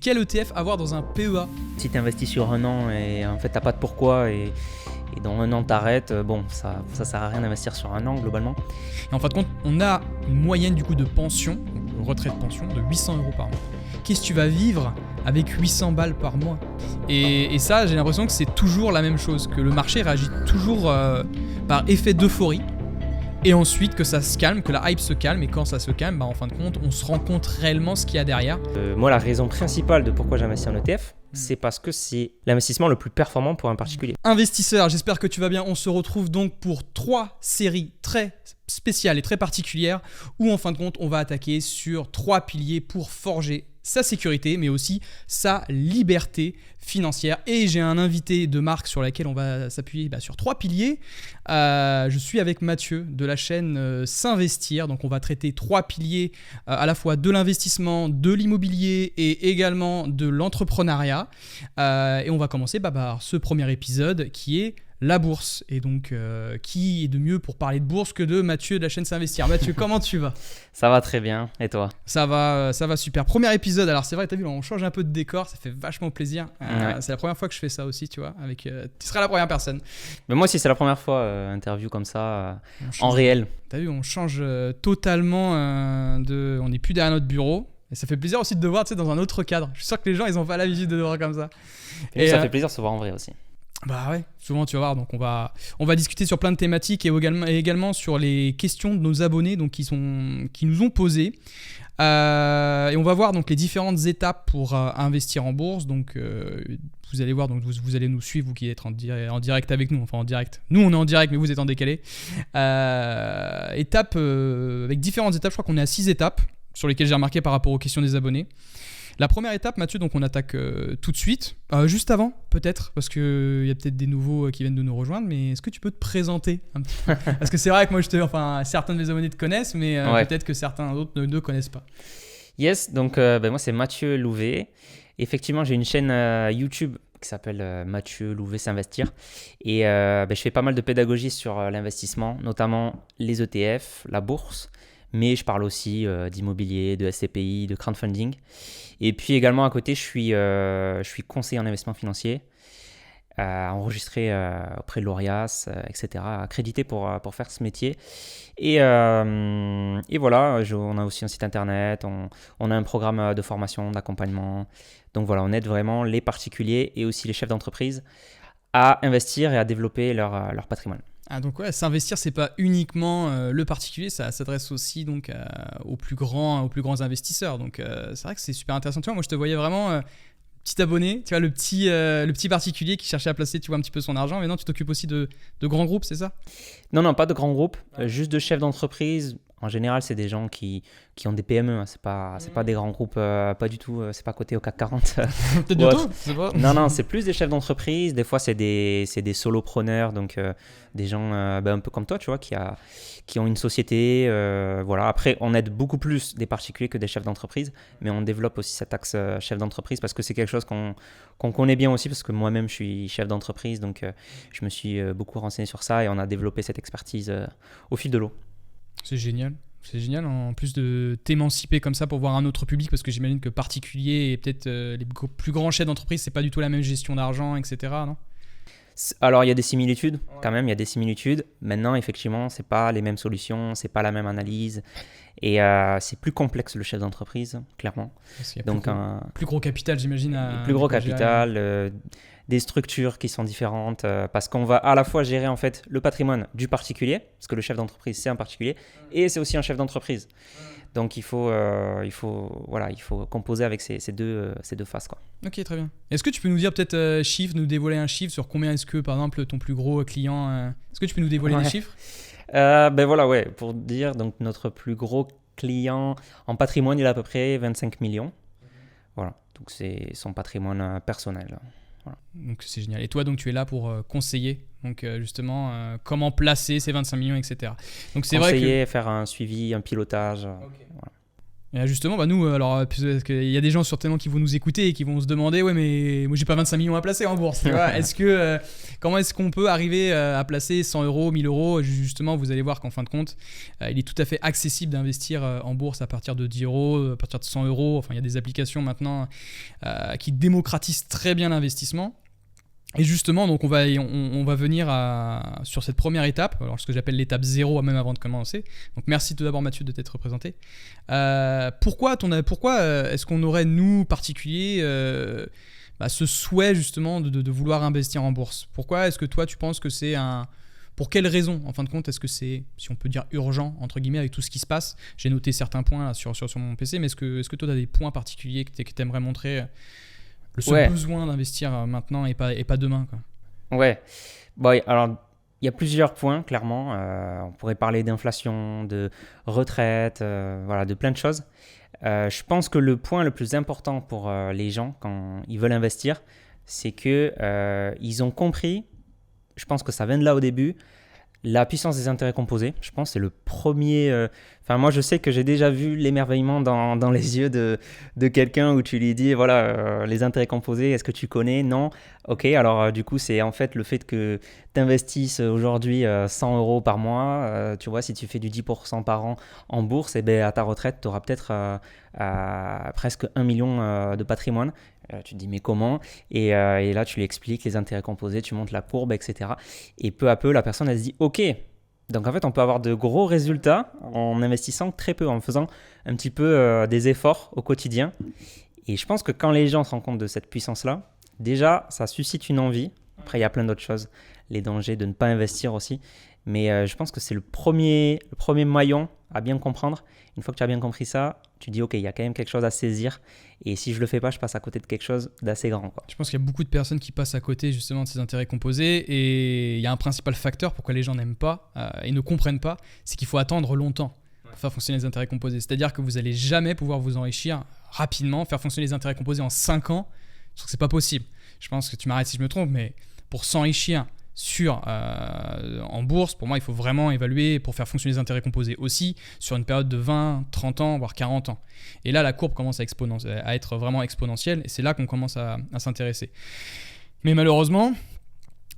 Quel ETF avoir dans un PEA? Si tu investis sur un an et en fait t'as pas de pourquoi et dans un an t'arrêtes, bon ça sert à rien d'investir sur un an globalement. Et en fin de compte, on a une moyenne du coup de pension, donc retraite pension, de 800 € par mois. Qu'est-ce que tu vas vivre avec 800 balles par mois? Et ça, j'ai l'impression que c'est toujours la même chose, que le marché réagit toujours par effet d'euphorie. Et ensuite que ça se calme, que la hype se calme, et quand ça se calme, en fin de compte, on se rend compte réellement ce qu'il y a derrière. Moi la raison principale de pourquoi j'investis en ETF, c'est parce que c'est l'investissement le plus performant pour un particulier. Investisseur, j'espère que tu vas bien. On se retrouve donc pour 3 séries très spéciales et très particulières où en fin de compte, on va attaquer sur 3 piliers pour forger sa sécurité, mais aussi sa liberté financière. Et j'ai un invité de marque sur laquelle on va s'appuyer sur 3 piliers. Je suis avec Mathieu de la chaîne S'Investir. Donc on va traiter 3 piliers à la fois de l'investissement, de l'immobilier et également de l'entrepreneuriat. Et on va commencer par ce premier épisode qui est la bourse. Et donc, qui est de mieux pour parler de bourse que de Mathieu de la chaîne S'Investir? Mathieu, comment tu vas? Ça va très bien, et toi? Ça va super. Premier épisode, alors c'est vrai, t'as vu, on change un peu de décor, ça fait vachement plaisir. Ouais. C'est la première fois que je fais ça aussi, tu vois, tu seras la première personne. Mais moi aussi c'est la première fois, interview comme ça, en réel. T'as vu, on change totalement on n'est plus derrière notre bureau. Et ça fait plaisir aussi de te voir, tu sais, dans un autre cadre. Je suis sûr que les gens, ils n'ont pas l'habitude de te voir comme ça. Et ça fait plaisir de se voir en vrai aussi. Bah ouais, souvent tu vas voir, donc on va discuter sur plein de thématiques et également sur les questions de nos abonnés donc, qui nous ont posées. Et on va voir donc les différentes étapes pour investir en bourse. Donc vous allez voir, donc vous allez nous suivre, vous qui êtes en direct avec nous, enfin en direct. Nous on est en direct, mais vous êtes en décalé. Étapes avec différentes étapes, je crois qu'on est à 6 étapes sur lesquelles j'ai remarqué par rapport aux questions des abonnés. La première étape, Mathieu, donc on attaque tout de suite. Juste avant, peut-être, parce qu'il y a peut-être des nouveaux qui viennent de nous rejoindre, mais est-ce que tu peux te présenter un petit peu? Parce que c'est vrai que moi, certains de mes abonnés te connaissent, mais Ouais. peut-être que certains d'autres ne connaissent pas. Yes, donc moi c'est Mathieu Louvet. Effectivement, j'ai une chaîne YouTube qui s'appelle Mathieu Louvet S'Investir. Et je fais pas mal de pédagogie sur l'investissement, notamment les ETF, la bourse. Mais je parle aussi d'immobilier, de SCPI, de crowdfunding. Et puis également à côté, je suis conseiller en investissement financier, enregistré auprès de l'Orias, etc., accrédité pour faire ce métier. Et voilà, on a aussi un site internet, on a un programme de formation, d'accompagnement. Donc voilà, on aide vraiment les particuliers et aussi les chefs d'entreprise à investir et à développer leur patrimoine. Ah, donc ouais, s'investir, c'est pas uniquement le particulier, ça s'adresse aussi donc aux plus grands investisseurs. Donc c'est vrai que c'est super intéressant. Tu vois, moi je te voyais vraiment petit abonné, tu vois, le petit particulier qui cherchait à placer, tu vois, un petit peu son argent. Mais non, tu t'occupes aussi de grands groupes, c'est ça? Non, pas de grands groupes, juste de chefs d'entreprise. En général, c'est des gens qui ont des PME, hein. C'est pas des grands groupes, pas du tout, c'est pas coté au CAC 40. Peut-être bientôt, c'est pas. Non, c'est plus des chefs d'entreprise. Des fois, c'est des solopreneurs, donc des gens un peu comme toi, tu vois, qui ont une société. Voilà. Après, on aide beaucoup plus des particuliers que des chefs d'entreprise, mais on développe aussi cet axe chef d'entreprise parce que c'est quelque chose qu'on connaît bien aussi, parce que moi-même, je suis chef d'entreprise, donc je me suis beaucoup renseigné sur ça et on a développé cette expertise au fil de l'eau. C'est génial. C'est génial en plus de t'émanciper comme ça pour voir un autre public, parce que j'imagine que particulier et peut-être les plus grands chefs d'entreprise, c'est pas du tout la même gestion d'argent, etc. Non ? Alors il y a des similitudes, quand même, il y a des similitudes. Maintenant, effectivement, c'est pas les mêmes solutions, c'est pas la même analyse et c'est plus complexe le chef d'entreprise, clairement. Parce qu'il y a Donc plus gros capital, j'imagine. Plus gros capital, des structures qui sont différentes, parce qu'on va à la fois gérer en fait le patrimoine du particulier, parce que le chef d'entreprise c'est un particulier et c'est aussi un chef d'entreprise. Donc il faut composer avec ces deux faces, quoi. Ok, très bien. Est-ce que tu peux nous dire peut-être nous dévoiler un chiffre sur combien est-ce que par exemple ton plus gros client, est-ce que tu peux nous dévoiler des chiffres? Pour dire, donc notre plus gros client en patrimoine il a à peu près 25 millions. Voilà, donc c'est son patrimoine personnel. Voilà. Donc c'est génial. Et toi, donc tu es là pour conseiller, donc justement comment placer ces 25 millions, etc. Donc c'est conseiller, vrai que faire un suivi, un pilotage. Okay. Voilà. Et justement, bah nous, alors, parce qu'il y a des gens certainement qui vont nous écouter et qui vont se demander, ouais, mais moi j'ai pas 25 millions à placer en bourse. Tu vois. Comment est-ce qu'on peut arriver à placer 100 euros, 1000 euros? Justement, vous allez voir qu'en fin de compte, il est tout à fait accessible d'investir en bourse à partir de 10 euros, à partir de 100 euros. Enfin, il y a des applications maintenant qui démocratisent très bien l'investissement. Et justement, donc on va venir sur cette première étape, alors ce que j'appelle l'étape 0 même avant de commencer. Donc merci tout d'abord Mathieu de t'être présenté. Pourquoi est-ce qu'on aurait, nous, particuliers, ce souhait justement de vouloir investir en bourse? Pourquoi est-ce que toi tu penses que c'est Pour quelles raisons, en fin de compte, est-ce que c'est, si on peut dire, urgent, entre guillemets, avec tout ce qui se passe? J'ai noté certains points là, sur mon PC, mais est-ce que toi tu as des points particuliers que tu aimerais montrer le seul besoin d'investir maintenant et pas demain, quoi. Ouais. Bon, alors, il y a plusieurs points, clairement. On pourrait parler d'inflation, de retraite, voilà, de plein de choses. Je pense que le point le plus important pour les gens quand ils veulent investir, c'est qu'ils ont compris, je pense que ça vient de là au début, la puissance des intérêts composés. Je pense que c'est le premier... moi, je sais que j'ai déjà vu l'émerveillement dans les yeux de quelqu'un où tu lui dis, voilà, les intérêts composés, est-ce que tu connais? Non. Ok, alors du coup, c'est en fait le fait que tu investisses aujourd'hui 100 euros par mois. Tu vois, si tu fais du 10% par an en bourse, et ben, à ta retraite, tu auras peut-être presque 1 million de patrimoine. Tu te dis mais comment? Et là tu lui expliques les intérêts composés, tu montes la courbe, etc. Et peu à peu la personne elle se dit ok, donc en fait on peut avoir de gros résultats en investissant très peu, en faisant un petit peu des efforts au quotidien. Et je pense que quand les gens se rendent compte de cette puissance là, déjà ça suscite une envie. Après il y a plein d'autres choses, les dangers de ne pas investir aussi. Mais je pense que c'est le premier maillon à bien comprendre. Une fois que tu as bien compris ça, tu dis ok, il y a quand même quelque chose à saisir. Et si je le fais pas, je passe à côté de quelque chose d'assez grand, quoi. Je pense qu'il y a beaucoup de personnes qui passent à côté justement de ces intérêts composés. Et il y a un principal facteur pourquoi les gens n'aiment pas et ne comprennent pas, c'est qu'il faut attendre longtemps pour faire fonctionner les intérêts composés. C'est-à-dire que vous n'allez jamais pouvoir vous enrichir rapidement, faire fonctionner les intérêts composés en 5 ans. Je trouve que c'est pas possible. Je pense que tu m'arrêtes si je me trompe, mais pour s'enrichir en bourse, pour moi, il faut vraiment évaluer pour faire fonctionner les intérêts composés aussi sur une période de 20, 30 ans, voire 40 ans. Et là, la courbe commence à être vraiment exponentielle et c'est là qu'on commence à s'intéresser. Mais malheureusement,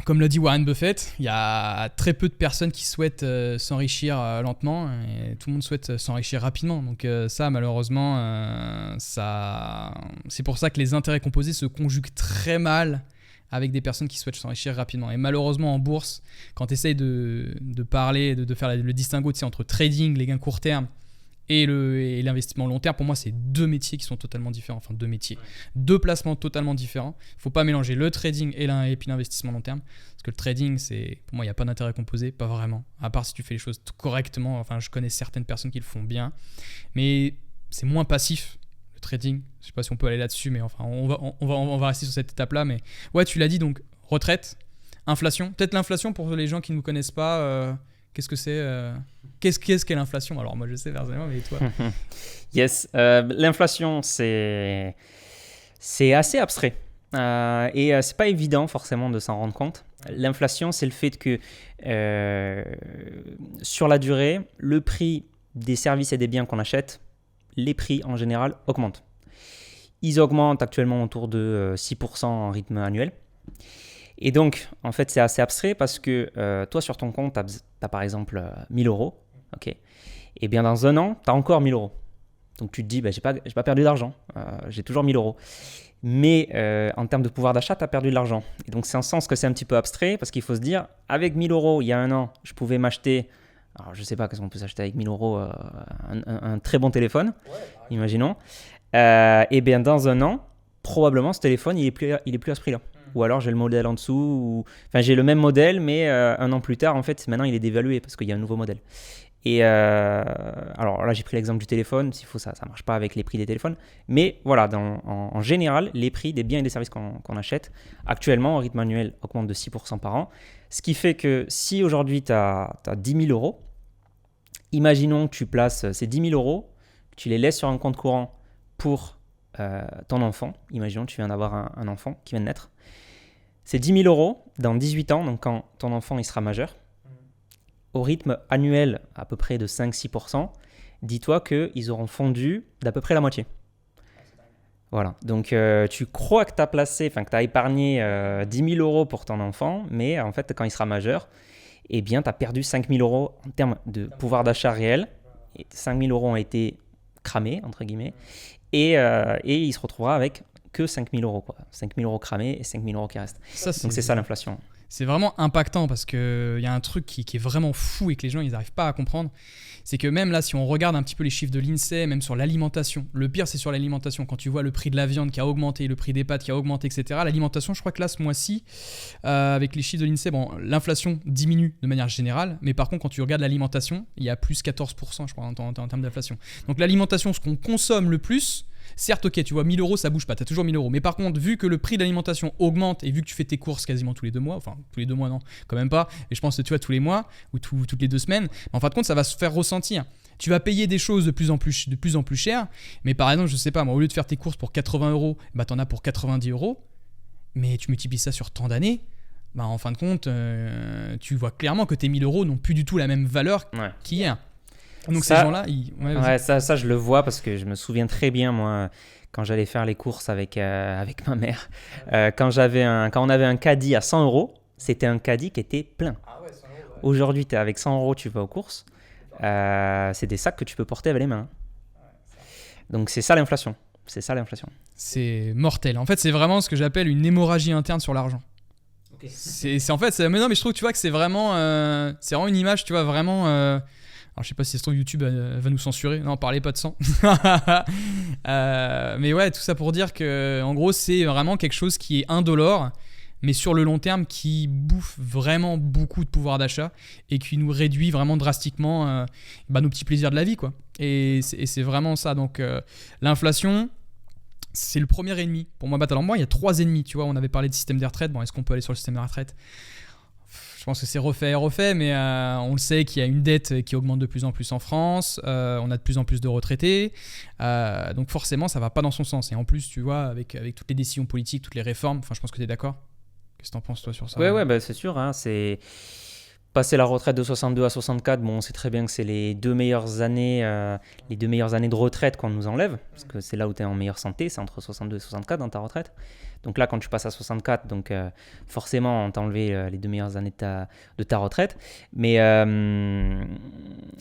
comme l'a dit Warren Buffett, il y a très peu de personnes qui souhaitent s'enrichir lentement et tout le monde souhaite s'enrichir rapidement. Donc ça, malheureusement, c'est pour ça que les intérêts composés se conjuguent très mal avec des personnes qui souhaitent s'enrichir rapidement. Et malheureusement, en bourse, quand tu essayes de parler, de faire le distinguo entre trading, les gains court terme, et l'investissement long terme, pour moi, c'est deux métiers qui sont totalement différents. Enfin, deux métiers. Deux placements totalement différents. Il ne faut pas mélanger le trading et puis l'investissement long terme. Parce que le trading, pour moi, il n'y a pas d'intérêt composé, pas vraiment. À part si tu fais les choses correctement. Enfin, je connais certaines personnes qui le font bien. Mais c'est moins passif. Trading, je sais pas si on peut aller là-dessus, mais enfin on va rester sur cette étape-là. Mais ouais, tu l'as dit, donc retraite, inflation. Peut-être l'inflation pour les gens qui ne nous connaissent pas. Qu'est-ce que c'est qu'est-ce qu'est l'inflation? Alors moi je sais personnellement, mais toi? Yes, l'inflation c'est assez abstrait et c'est pas évident forcément de s'en rendre compte. L'inflation, c'est le fait que sur la durée, le prix des services et des biens qu'on achète, les prix en général augmentent. Ils augmentent actuellement autour de 6% en rythme annuel. Et donc, en fait, c'est assez abstrait parce que toi, sur ton compte, tu as par exemple 1000 euros. Okay. Et bien, dans un an, tu as encore 1000 euros. Donc, tu te dis, j'ai pas perdu d'argent. J'ai toujours 1000 euros. Mais en termes de pouvoir d'achat, tu as perdu de l'argent. Et donc, c'est en sens que c'est un petit peu abstrait parce qu'il faut se dire, avec 1000 euros, il y a un an, je pouvais m'acheter... Alors, je ne sais pas qu'est-ce qu'on peut s'acheter avec 1000 euros, un très bon téléphone, imaginons. Et bien, dans un an, probablement, ce téléphone, il est plus à ce prix-là. Ou alors, j'ai le modèle en dessous. Enfin, j'ai le même modèle, mais un an plus tard, en fait, maintenant, il est dévalué parce qu'il y a un nouveau modèle. Et alors là, j'ai pris l'exemple du téléphone. S'il faut, ça ne marche pas avec les prix des téléphones. Mais voilà, en général, les prix des biens et des services qu'on achète, actuellement, au rythme annuel, augmentent de 6% par an. Ce qui fait que si aujourd'hui, tu as 10 000 euros, imaginons que tu places ces 10 000 euros, que tu les laisses sur un compte courant pour ton enfant. Imaginons que tu viens d'avoir un enfant qui vient de naître. Ces 10 000 euros, dans 18 ans, donc quand ton enfant il sera majeur, au rythme annuel à peu près de 5-6%, dis-toi qu'ils auront fondu d'à peu près la moitié. Voilà, donc tu crois que tu as placé, enfin que tu as épargné 10 000 euros pour ton enfant, mais en fait, quand il sera majeur, eh bien, tu as perdu 5 000 euros en termes de pouvoir d'achat réel. Et 5 000 euros ont été cramés, entre guillemets, et il se retrouvera avec que 5 000 euros, quoi. 5 000 euros cramés et 5 000 euros qui restent. Donc c'est ça l'inflation. C'est vraiment impactant parce qu'il y a un truc qui est vraiment fou et que les gens ils n'arrivent pas à comprendre. C'est que même là, si on regarde un petit peu les chiffres de l'INSEE, même sur l'alimentation, le pire c'est sur l'alimentation. Quand tu vois le prix de la viande qui a augmenté, le prix des pâtes qui a augmenté, etc. L'alimentation, je crois que là, ce mois-ci, avec les chiffres de l'INSEE, bon, l'inflation diminue de manière générale. Mais par contre, quand tu regardes l'alimentation, il y a plus 14%, je crois, en termes d'inflation. Donc l'alimentation, ce qu'on consomme le plus, certes, ok, tu vois, 1 000 euros, ça bouge pas, tu as toujours 1 000 euros. Mais par contre, vu que le prix de l'alimentation augmente et vu que tu fais tes courses quasiment tous les 2 mois, enfin, tous les 2 mois, non, quand même pas, mais je pense que tu vois, tous les mois ou toutes les 2 semaines, en fin de compte, ça va se faire ressentir. Tu vas payer des choses de plus en plus cher, mais par exemple, je sais pas, moi, au lieu de faire tes courses pour 80 euros, bah, tu en as pour 90 euros, mais tu multiplies ça sur tant d'années. Bah, en fin de compte, tu vois clairement que tes 1 000 euros n'ont plus du tout la même valeur qu'hier. Donc ça, ces gens-là, ça je le vois parce que je me souviens très bien, moi, quand j'allais faire les courses avec ma mère, quand on avait un caddie à 100 euros, c'était un caddie qui était plein. Ah ouais, 100 euros, ouais. Aujourd'hui, avec 100 euros, tu vas aux courses, c'est des sacs que tu peux porter avec les mains. Donc c'est ça l'inflation. C'est mortel. En fait, c'est vraiment ce que j'appelle une hémorragie interne sur l'argent. Okay. C'est en fait, mais non, mais je trouve, tu vois, que c'est vraiment une image, tu vois, vraiment. Alors, je sais pas si ça se trouve, YouTube va nous censurer. Non, parlez pas de sang. Mais ouais, tout ça pour dire que, en gros, c'est vraiment quelque chose qui est indolore, mais sur le long terme, qui bouffe vraiment beaucoup de pouvoir d'achat et qui nous réduit vraiment drastiquement nos petits plaisirs de la vie, quoi. Et c'est vraiment ça. Donc, l'inflation, c'est le premier ennemi. Pour moi, alors moi, il y a 3 ennemis. Tu vois, on avait parlé de système des retraites. Bon, est-ce qu'on peut aller sur le système des retraites ? Je pense que c'est refait, mais on le sait qu'il y a une dette qui augmente de plus en plus en France, on a de plus en plus de retraités, donc forcément ça va pas dans son sens. Et en plus, tu vois, avec toutes les décisions politiques, toutes les réformes, enfin je pense que tu es d'accord. Qu'est-ce que tu en penses toi sur ça ? Ouais, bah, c'est sûr, hein, c'est passer la retraite de 62 à 64, bon, on sait très bien que c'est les 2 meilleures années de retraite qu'on nous enlève, parce que c'est là où tu es en meilleure santé, c'est entre 62 et 64 dans ta retraite. Donc là, quand tu passes à 64, donc forcément, on t'a enlevé les 2 meilleures années de ta retraite. Mais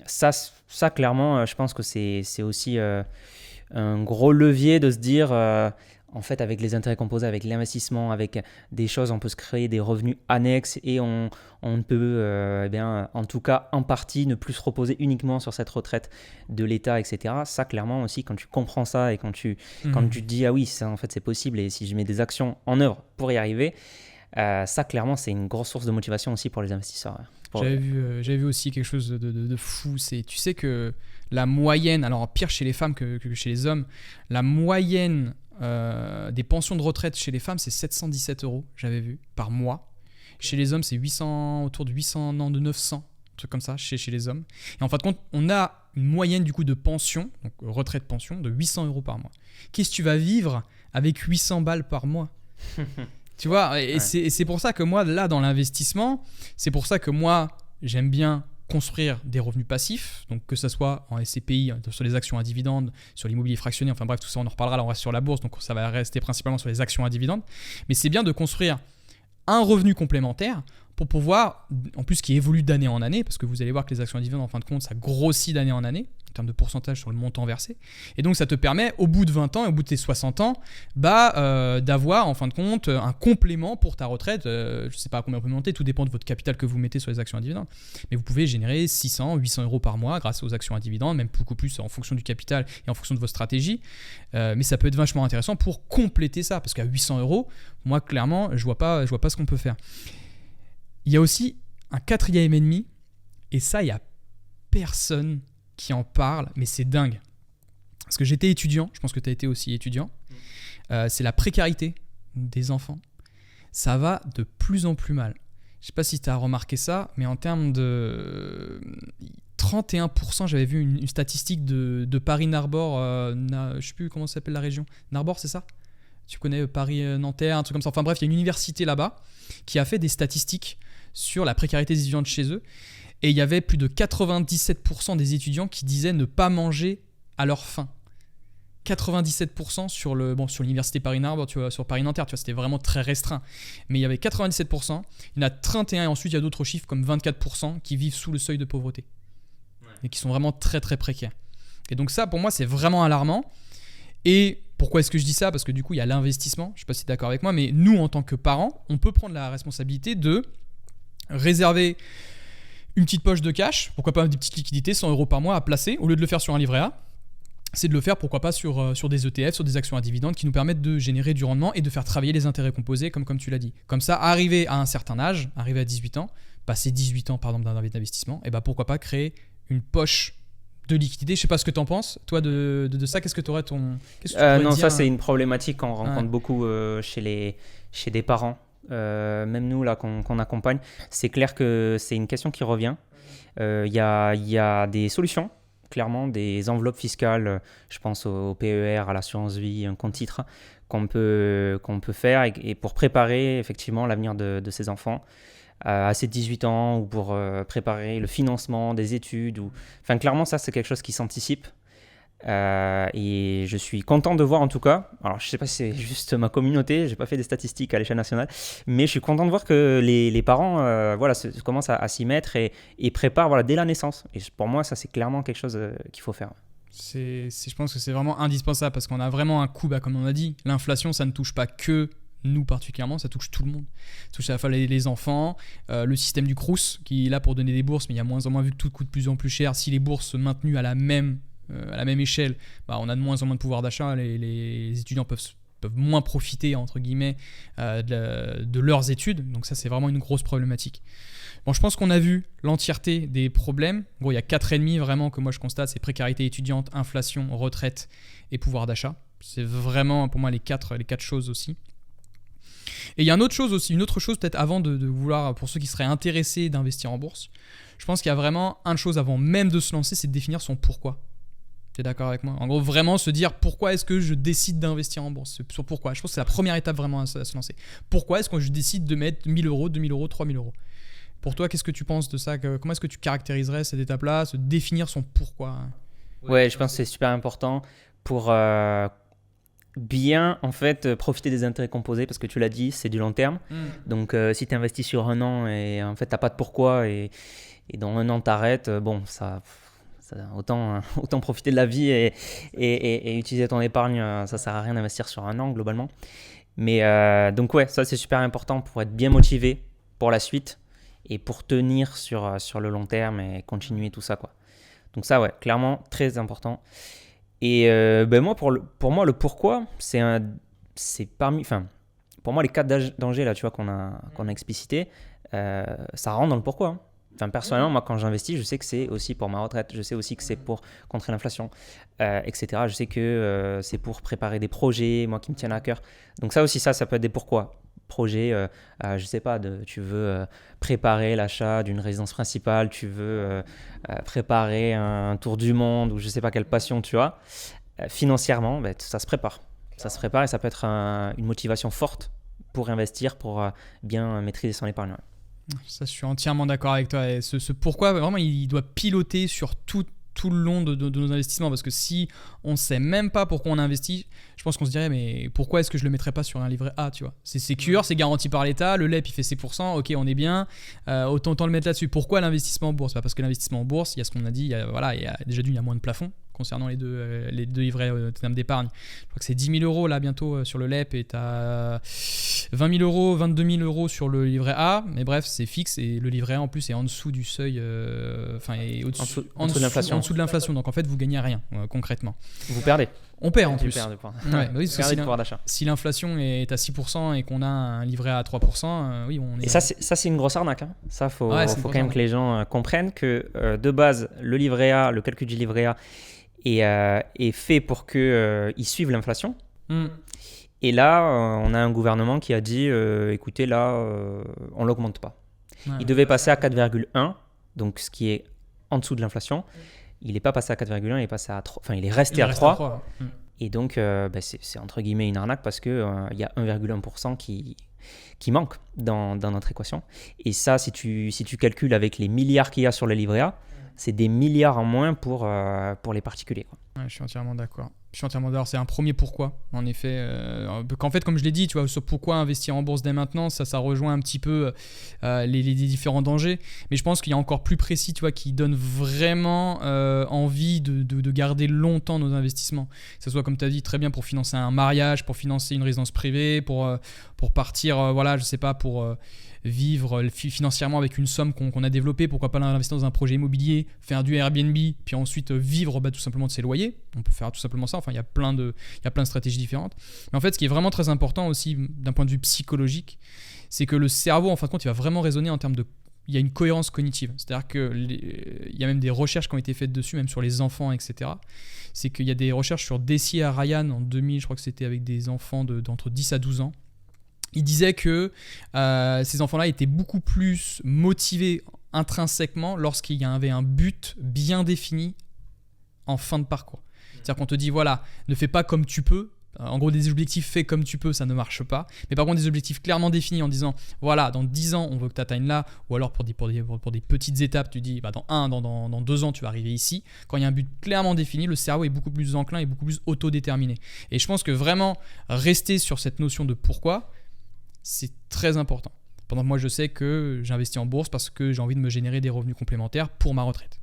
ça, clairement, je pense que c'est aussi un gros levier de se dire, en fait, avec les intérêts composés, avec l'investissement, avec des choses, on peut se créer des revenus annexes et on peut, en tout cas, en partie, ne plus se reposer uniquement sur cette retraite de l'État, etc. Ça, clairement aussi, quand tu comprends ça et quand tu te dis, ah oui, ça, en fait, c'est possible et si je mets des actions en œuvre pour y arriver, ça, clairement, c'est une grosse source de motivation aussi pour les investisseurs. J'avais vu aussi quelque chose de fou. Tu sais que la moyenne, alors pire chez les femmes que chez les hommes, la moyenne des pensions de retraite chez les femmes, c'est 717 €, j'avais vu, par mois. Chez les hommes, c'est 800, autour de 800, non, de 900, un truc comme ça, chez les hommes. Et en fin de compte, on a une moyenne du coup de pension, donc retraite-pension, de 800 € par mois. Qu'est-ce que tu vas vivre avec 800 balles par mois ? Tu vois, et c'est pour ça que moi, là, dans l'investissement, c'est pour ça que moi, j'aime bien construire des revenus passifs, donc que ce soit en SCPI, sur les actions à dividendes, sur l'immobilier fractionné, enfin bref, tout ça on en reparlera, là on reste sur la bourse, donc ça va rester principalement sur les actions à dividendes, mais c'est bien de construire un revenu complémentaire pour pouvoir, en plus qui évolue d'année en année, parce que vous allez voir que les actions à dividendes, en fin de compte, ça grossit d'année en année, en termes de pourcentage sur le montant versé. Et donc, ça te permet, au bout de 20 ans et au bout de tes 60 ans, d'avoir, en fin de compte, un complément pour ta retraite. Je ne sais pas à combien on peut monter, tout dépend de votre capital que vous mettez sur les actions à dividendes. Mais vous pouvez générer 600, 800 € par mois grâce aux actions à dividendes, même beaucoup plus en fonction du capital et en fonction de votre stratégie. Mais ça peut être vachement intéressant pour compléter ça, parce qu'à 800 €, moi, clairement, je vois pas ce qu'on peut faire. Il y a aussi un 4e ennemi, et ça, il n'y a personne qui en parle, mais c'est dingue. Parce que j'étais étudiant, je pense que tu as été aussi étudiant, c'est la précarité des enfants. Ça va de plus en plus mal. Je ne sais pas si tu as remarqué ça, mais en termes de 31%, j'avais vu une statistique de Paris-Narbord, je ne sais plus comment ça s'appelle la région. Narbord, c'est ça ? Tu connais Paris-Nanterre, un truc comme ça. Enfin bref, il y a une université là-bas qui a fait des statistiques sur la précarité des étudiants de chez eux. Et il y avait plus de 97% des étudiants qui disaient ne pas manger à leur faim. 97% sur l'université Paris-Narbonne, tu vois, sur Paris-Nanterre, tu vois, c'était vraiment très restreint. Mais il y avait 97%, il y en a 31% et ensuite il y a d'autres chiffres comme 24% qui vivent sous le seuil de pauvreté. Et qui sont vraiment très très précaires. Et donc ça, pour moi, c'est vraiment alarmant. Et pourquoi est-ce que je dis ça ? Parce que du coup, il y a l'investissement. Je ne sais pas si tu es d'accord avec moi, mais nous, en tant que parents, on peut prendre la responsabilité de réserver une petite poche de cash, pourquoi pas des petites liquidités, 100 € par mois à placer, au lieu de le faire sur un livret A. C'est de le faire, pourquoi pas, sur des ETF, sur des actions à dividendes qui nous permettent de générer du rendement et de faire travailler les intérêts composés, comme tu l'as dit. Comme ça, arriver à un certain âge, arriver à 18 ans, passer 18 ans par exemple d'un investissement, et pourquoi pas créer une poche de liquidité. Je sais pas ce que tu en penses, toi, de ça. Qu'est-ce que tu aurais non, ça c'est une problématique qu'on rencontre beaucoup chez des parents, même nous là qu'on accompagne. C'est clair que c'est une question qui revient. Il y a des solutions, clairement, des enveloppes fiscales, je pense au PER, à l'assurance vie, un compte titre qu'on peut faire et pour préparer effectivement l'avenir de ces enfants à ses 18 ans ou pour préparer le financement des études. Enfin, clairement, ça, c'est quelque chose qui s'anticipe. Et je suis content de voir en tout cas, alors je ne sais pas si c'est juste ma communauté, je n'ai pas fait des statistiques à l'échelle nationale, mais je suis content de voir que les parents commencent à s'y mettre et préparent dès la naissance. Et pour moi, ça, c'est clairement quelque chose qu'il faut faire. Je pense que c'est vraiment indispensable parce qu'on a vraiment un coup, comme on a dit, l'inflation, ça ne touche pas que nous particulièrement, ça touche tout le monde. Ça touche à la fois les enfants, le système du Crous qui est là pour donner des bourses, mais il y a moins en moins, vu que tout coûte de plus en plus cher, si les bourses sont maintenues à la même échelle, on a de moins en moins de pouvoir d'achat, les étudiants peuvent moins profiter entre guillemets de leurs études, donc ça c'est vraiment une grosse problématique. Bon, je pense qu'on a vu l'entièreté des problèmes. Bon, il y a 4 ennemis vraiment que moi je constate, c'est précarité étudiante, inflation, retraite et pouvoir d'achat. C'est vraiment pour moi les quatre choses aussi. Et il y a une autre chose peut-être avant de vouloir, pour ceux qui seraient intéressés d'investir en bourse, je pense qu'il y a vraiment une chose avant même de se lancer, c'est de définir son pourquoi. Tu es d'accord avec moi ? En gros, vraiment se dire pourquoi est-ce que je décide d'investir en bourse ? Sur pourquoi ? Je pense que c'est la première étape vraiment à se lancer. Pourquoi est-ce que je décide de mettre 1 000 €, 2 000 €, 3 000 €? Pour toi, qu'est-ce que tu penses de ça ? Comment est-ce que tu caractériserais cette étape-là, se définir son pourquoi ? Ouais, je pense que c'est super important pour bien en fait profiter des intérêts composés parce que tu l'as dit, c'est du long terme. Donc si tu investis sur un an et en fait tu n'as pas de pourquoi et dans un an tu arrêtes, autant profiter de la vie et utiliser ton épargne, ça sert à rien d'investir sur un an globalement. Mais donc ouais, ça c'est super important pour être bien motivé pour la suite et pour tenir sur le long terme et continuer tout ça quoi. Donc ça ouais, clairement très important. Et moi pour moi le pourquoi c'est parmi, enfin pour moi les 4 dangers là tu vois qu'on a explicités, ça rentre dans le pourquoi. Hein. Enfin, personnellement, moi, quand j'investis, je sais que c'est aussi pour ma retraite. Je sais aussi que c'est pour contrer l'inflation, etc. Je sais que c'est pour préparer des projets, moi, qui me tiennent à cœur. Donc ça aussi, ça peut être des pourquoi. Projet, je sais pas, tu veux préparer l'achat d'une résidence principale, tu veux préparer un tour du monde ou je sais pas quelle passion tu as. Financièrement, ça se prépare. Ça se prépare et ça peut être une motivation forte pour investir, pour bien maîtriser son épargne. Ouais. Ça, je suis entièrement d'accord avec toi. Et ce pourquoi, vraiment, il doit piloter sur tout le long de nos investissements. Parce que si on ne sait même pas pourquoi on investit, je pense qu'on se dirait, mais pourquoi est-ce que je ne le mettrais pas sur un livret A, tu vois ? C'est sécure, c'est garanti par l'État, le LEP, il fait 6%, ok, on est bien, autant le mettre là-dessus. Pourquoi l'investissement en bourse ? Parce que l'investissement en bourse, il y a ce qu'on a dit, il y a déjà il y a moins de plafond concernant les deux livrets en termes d'épargne. Je crois que c'est 10 000 € là bientôt sur le LEP et tu as 20 000 €, 22 000 € sur le livret A. Mais bref, c'est fixe et le livret A en plus est en dessous du seuil, en dessous de l'inflation. Donc en fait, vous gagnez rien concrètement. Vous perdez. On perd en plus. Ouais, oui, parce que si l'inflation est à 6% et qu'on a un livret A à 3%, oui, on est... Et ça, c'est une grosse arnaque. Hein. Ça, faut quand même que les gens comprennent que de base, le livret A, le calcul du livret A est fait pour qu'ils suivent l'inflation. Et là, on a un gouvernement qui a dit, écoutez, là, on ne l'augmente pas. Il devait passer à 4,1, donc ce qui est en dessous de l'inflation. Il n'est pas passé à 4,1, il est passé à 3. Enfin, il est resté à 3. Et donc, c'est entre guillemets une arnaque parce qu'il y a 1,1% qui manque dans notre équation. Et ça, si tu calcules avec les milliards qu'il y a sur le livret A, c'est des milliards en moins pour les particuliers, quoi. Ouais, je suis entièrement d'accord. C'est un premier pourquoi, en effet. Qu'en fait, comme je l'ai dit, tu vois, sur pourquoi investir en bourse dès maintenant, ça rejoint un petit peu les différents dangers. Mais je pense qu'il y a encore plus précis, tu vois, qui donne vraiment envie de garder longtemps nos investissements. Que ce soit, comme tu as dit, très bien pour financer un mariage, pour financer une résidence privée, pour partir, je sais pas, pour vivre financièrement avec une somme qu'on a développée, pourquoi pas l'investir dans un projet immobilier, faire du Airbnb, puis ensuite vivre tout simplement de ses loyers. On peut faire tout simplement ça. Enfin, il y a plein de stratégies différentes. Mais en fait, ce qui est vraiment très important aussi d'un point de vue psychologique, c'est que le cerveau, en fin de compte, il va vraiment raisonner en termes de... Il y a une cohérence cognitive. C'est-à-dire qu'il y a même des recherches qui ont été faites dessus, même sur les enfants, etc. C'est qu'il y a des recherches sur Deci et Ryan en 2000, je crois que c'était avec des enfants d'entre 10 à 12 ans. Il disait que ces enfants-là étaient beaucoup plus motivés intrinsèquement lorsqu'il y avait un but bien défini en fin de parcours. C'est-à-dire qu'on te dit, voilà, ne fais pas comme tu peux. En gros, des objectifs faits comme tu peux, ça ne marche pas. Mais par contre, des objectifs clairement définis en disant, voilà, dans 10 ans, on veut que tu atteignes là. Ou alors, pour des petites étapes, tu dis, dans 2 ans, tu vas arriver ici. Quand il y a un but clairement défini, le cerveau est beaucoup plus enclin et beaucoup plus autodéterminé. Et je pense que vraiment, rester sur cette notion de pourquoi, c'est très important. Pendant que moi, je sais que j'investis en bourse parce que j'ai envie de me générer des revenus complémentaires pour ma retraite.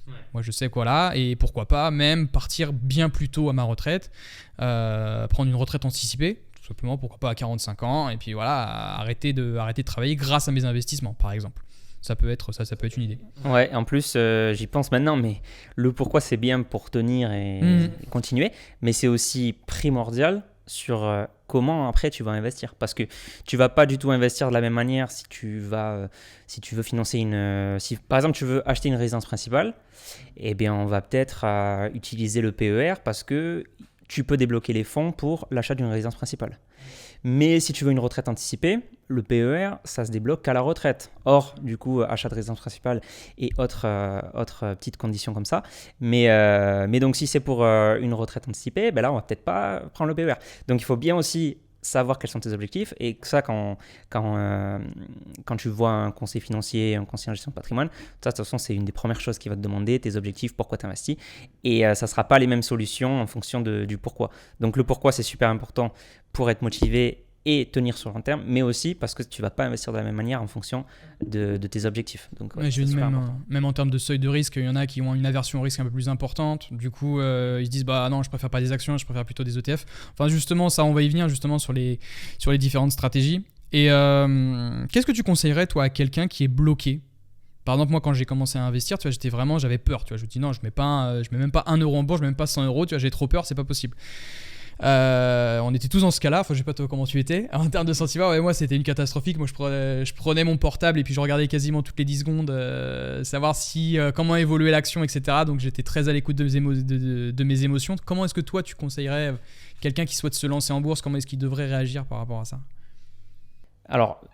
Ouais. Moi, je sais et pourquoi pas même partir bien plus tôt à ma retraite, prendre une retraite anticipée, tout simplement, pourquoi pas à 45 ans, et puis voilà, arrêter de travailler grâce à mes investissements, par exemple. Ça peut être une idée. Ouais, en plus, j'y pense maintenant, mais le pourquoi, c'est bien pour tenir et continuer, mais c'est aussi primordial sur comment après tu vas investir, parce que tu vas pas du tout investir de la même manière si tu veux financer si par exemple tu veux acheter une résidence principale, eh bien on va peut-être utiliser le PER parce que tu peux débloquer les fonds pour l'achat d'une résidence principale. Mais si tu veux une retraite anticipée, le PER, ça se débloque qu'à la retraite. Or, du coup, achat de résidence principale et autres petites conditions comme ça. Mais donc, si c'est pour une retraite anticipée, ben là, on va peut-être pas prendre le PER. Donc, il faut bien aussi savoir quels sont tes objectifs. Et ça, quand tu vois un conseiller financier, un conseiller en gestion de patrimoine, ça, de toute façon, c'est une des premières choses qu'il va te demander, tes objectifs, pourquoi tu investis. Et ça ne sera pas les mêmes solutions en fonction du pourquoi. Donc, le pourquoi, c'est super important pour être motivé et tenir sur le long terme, mais aussi parce que tu ne vas pas investir de la même manière en fonction de tes objectifs. Donc, même en termes de seuil de risque, il y en a qui ont une aversion au risque un peu plus importante. Du coup, ils se disent non, je préfère pas des actions, je préfère plutôt des ETF. Enfin, justement, ça, on va y venir justement sur les différentes stratégies. Et qu'est-ce que tu conseillerais, toi, à quelqu'un qui est bloqué ? Par exemple, moi, quand j'ai commencé à investir, tu vois, j'avais peur. Tu vois, je me dis non, je mets même pas 1 euro en bourse, je mets même pas 100 euros. Tu vois, j'ai trop peur, c'est pas possible. On était tous dans ce cas-là. Enfin, je sais pas toi comment tu étais en termes de sentiments. Ouais, moi, c'était une catastrophique. Moi, je prenais mon portable et puis je regardais quasiment toutes les 10 secondes, savoir comment évoluait l'action, etc. Donc, j'étais très à l'écoute de mes émotions. Comment est-ce que toi, tu conseillerais quelqu'un qui souhaite se lancer en bourse, comment est-ce qu'il devrait réagir par rapport à ça ? Alors,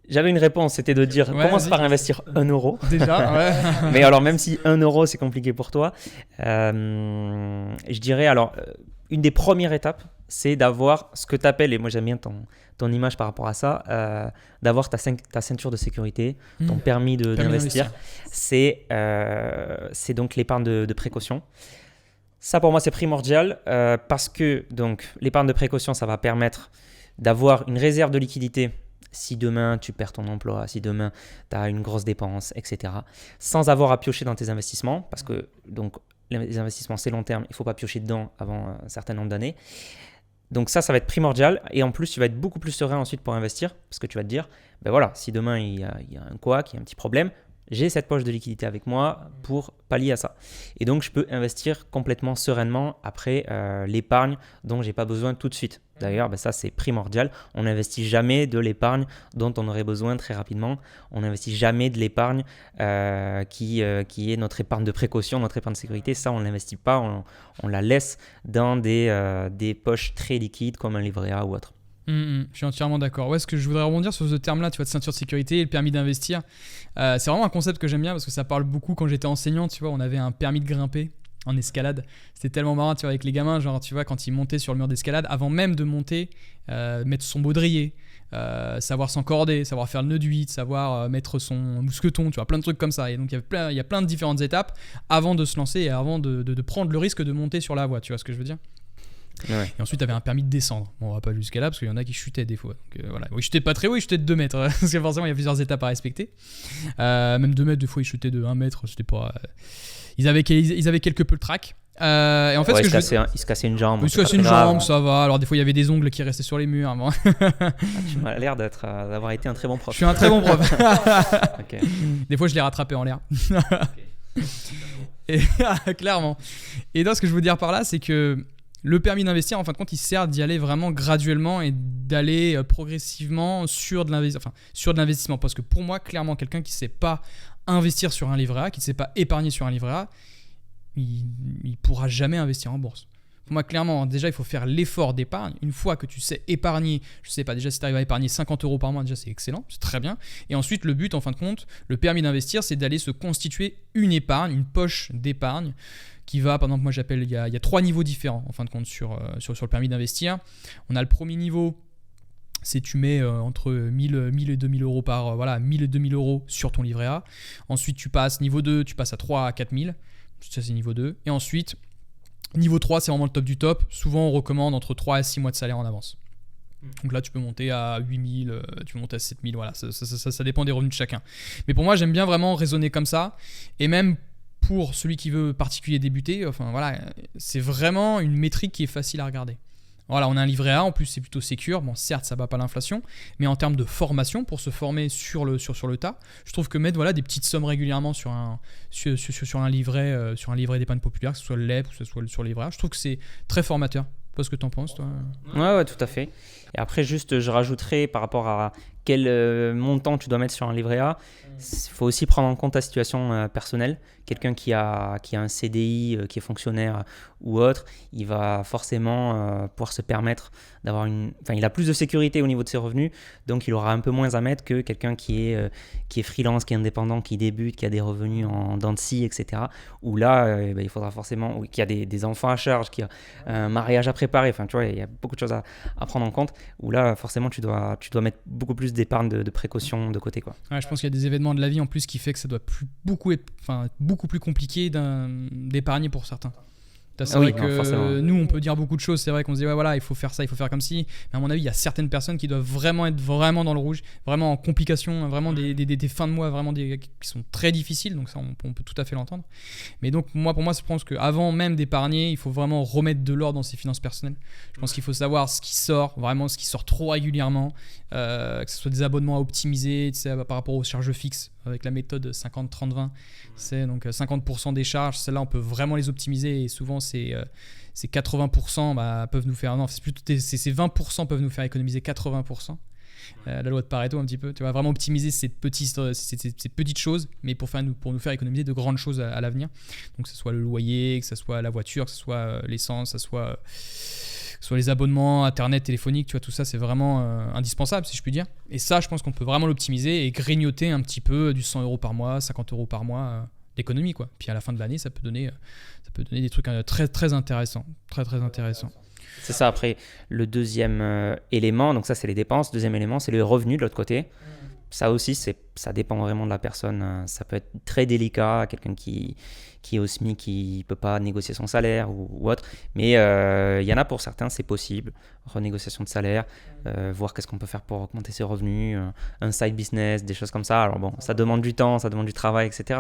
j'avais une réponse, c'était de dire commence par investir 1 euro. Déjà, ouais. Mais alors, même si 1 euro c'est compliqué pour toi, je dirais une des premières étapes, c'est d'avoir ce que tu appelles, et moi j'aime bien ton image par rapport à ça, d'avoir ta ceinture de sécurité, ton permis d'investir. C'est donc l'épargne de précaution. Ça pour moi c'est primordial parce que donc, l'épargne de précaution, ça va permettre d'avoir une réserve de liquidité si demain tu perds ton emploi, si demain tu as une grosse dépense, etc. Sans avoir à piocher dans tes investissements, parce que donc, les investissements c'est long terme, il ne faut pas piocher dedans avant un certain nombre d'années. Donc ça va être primordial, et en plus tu vas être beaucoup plus serein ensuite pour investir, parce que tu vas te dire, ben voilà, si demain il y a un couac, il y a un petit problème, j'ai cette poche de liquidité avec moi pour pallier à ça. Et donc, je peux investir complètement sereinement après l'épargne dont je n'ai pas besoin tout de suite. D'ailleurs, ça, c'est primordial. On n'investit jamais de l'épargne dont on aurait besoin très rapidement. On n'investit jamais de l'épargne qui est notre épargne de précaution, notre épargne de sécurité. Ça, on ne l'investit pas. On la laisse dans des poches très liquides comme un livret A ou autre. Je suis entièrement d'accord. Ouais, ce que je voudrais rebondir sur ce terme-là, tu vois, de ceinture de sécurité et le permis d'investir. C'est vraiment un concept que j'aime bien parce que ça parle beaucoup quand j'étais enseignant. Tu vois, on avait un permis de grimper. en escalade. C'était tellement marrant, tu vois, avec les gamins, genre, tu vois, quand ils montaient sur le mur d'escalade, avant même de monter, mettre son baudrier, savoir s'encorder, savoir faire le nœud d'huile, savoir mettre son mousqueton, tu vois, plein de trucs comme ça. Et donc, il y a plein de différentes étapes avant de se lancer et avant de prendre le risque de monter sur la voie, tu vois ce que je veux dire ? Ouais. Et ensuite, tu avais un permis de descendre. Bon, on va pas jusqu'à là parce qu'il y en a qui chutaient des fois. Donc, voilà. Oui, ils chutaient pas très haut, ils chutaient de 2 mètres. Parce que forcément, il y a plusieurs étapes à respecter. Même 2 mètres, des fois, ils chutaient de 1 mètre. C'était pas. Ils avaient quelque peu le trac. Et en fait, Ouais, il se cassait une jambe. Il se cassait une jambe, ça va. Alors, des fois, il y avait des ongles qui restaient sur les murs. Bon. Tu m'as l'air d'avoir été un très bon prof. Je suis un très bon prof. Ok. Des fois, je les rattrapais en l'air. Et, clairement. Et donc, ce que je veux dire par là, c'est que le permis d'investir, en fin de compte, il sert d'y aller vraiment graduellement et d'aller progressivement sur de l'investissement. Parce que pour moi, clairement, quelqu'un qui ne sait pas investir sur un livret A, qui ne sait pas épargner sur un livret A, il ne pourra jamais investir en bourse. Pour moi, clairement, déjà, il faut faire l'effort d'épargne. Une fois que tu sais épargner, je ne sais pas, déjà, si tu arrives à épargner 50 € par mois, déjà, c'est excellent, c'est très bien. Et ensuite, le but, en fin de compte, le permis d'investir, c'est d'aller se constituer une épargne, une poche d'épargne qui va, par exemple, moi j'appelle, il y a 3 niveaux différents, en fin de compte, sur le permis d'investir. On a le premier niveau, c'est tu mets entre 1000 et 2000 € par, 1000 et 2000 € sur ton livret A. Ensuite, tu passes niveau 2, tu passes à 3 à 4000. Ça, c'est niveau 2. Et ensuite, niveau 3, c'est vraiment le top du top. Souvent, on recommande entre 3 et 6 mois de salaire en avance. Donc là, tu peux monter à 8000, tu peux monter à 7000. Voilà, ça dépend des revenus de chacun. Mais pour moi, j'aime bien vraiment raisonner comme ça. Et même pour celui qui veut particulier débuter, c'est vraiment une métrique qui est facile à regarder. Voilà, on a un livret A, en plus c'est plutôt sécure. Bon, certes, ça ne bat pas l'inflation, mais en termes de formation, pour se former sur le tas, je trouve que mettre des petites sommes régulièrement sur un livret d'épargne populaire, que ce soit le LEP ou que ce soit sur le livret A, je trouve que c'est très formateur. Je sais pas ce que tu en penses, toi. Ouais, tout à fait. Et après, juste, je rajouterais par rapport à quel montant tu dois mettre sur un livret A, il faut aussi prendre en compte ta situation personnelle. Quelqu'un qui a un CDI, qui est fonctionnaire ou autre, il va forcément pouvoir se permettre d'avoir il a plus de sécurité au niveau de ses revenus, donc il aura un peu moins à mettre que quelqu'un qui est freelance, qui est indépendant, qui débute, qui a des revenus en dents de scie, etc. Où là, il faudra forcément, qui a des enfants à charge, qui a un mariage à préparer, enfin tu vois, il y a beaucoup de choses à prendre en compte, où là, forcément, tu dois mettre beaucoup plus d'épargne de précaution de côté, quoi. Ouais, je pense qu'il y a des événements de la vie en plus qui fait que ça doit beaucoup plus compliqué d'épargner pour certains. C'est vrai que nous, on peut dire beaucoup de choses. C'est vrai qu'on se dit, il faut faire ça, il faut faire comme ci. Mais à mon avis, il y a certaines personnes qui doivent vraiment être vraiment dans le rouge, vraiment en complication, vraiment des fins de mois vraiment qui sont très difficiles. Donc ça, on peut tout à fait l'entendre. Mais donc, pour moi, je pense qu'avant même d'épargner, il faut vraiment remettre de l'ordre dans ses finances personnelles. Je pense qu'il faut savoir ce qui sort, vraiment ce qui sort trop régulièrement, que ce soit des abonnements à optimiser, tu sais, par rapport aux charges fixes, avec la méthode 50-30-20. C'est donc 50% des charges, celles-là on peut vraiment les optimiser et souvent c'est 80% peuvent nous faire, non c'est plutôt ces 20% peuvent nous faire économiser 80%. La loi de Pareto un petit peu, tu vas vraiment optimiser ces petites choses, mais pour nous faire économiser de grandes choses à l'avenir. Donc que ce soit le loyer, que ce soit la voiture, que ce soit l'essence, que ce soit les abonnements, internet, téléphonique, tu vois, tout ça c'est vraiment indispensable si je puis dire. Et ça, je pense qu'on peut vraiment l'optimiser et grignoter un petit peu du 100 € par mois, 50 € par mois d'économie, quoi. Puis à la fin de l'année, ça peut donner des trucs très très intéressants, très très intéressants. C'est ça. Après, le deuxième élément, donc ça c'est les dépenses. Deuxième élément, c'est le revenu de l'autre côté. Ça aussi, ça dépend vraiment de la personne. Ça peut être très délicat, quelqu'un qui est au SMIC, qui ne peut pas négocier son salaire ou autre. Mais il y en a pour certains, c'est possible. Renégociation de salaire, voir qu'est-ce qu'on peut faire pour augmenter ses revenus, un side business, des choses comme ça. Alors bon, ça demande du temps, ça demande du travail, etc.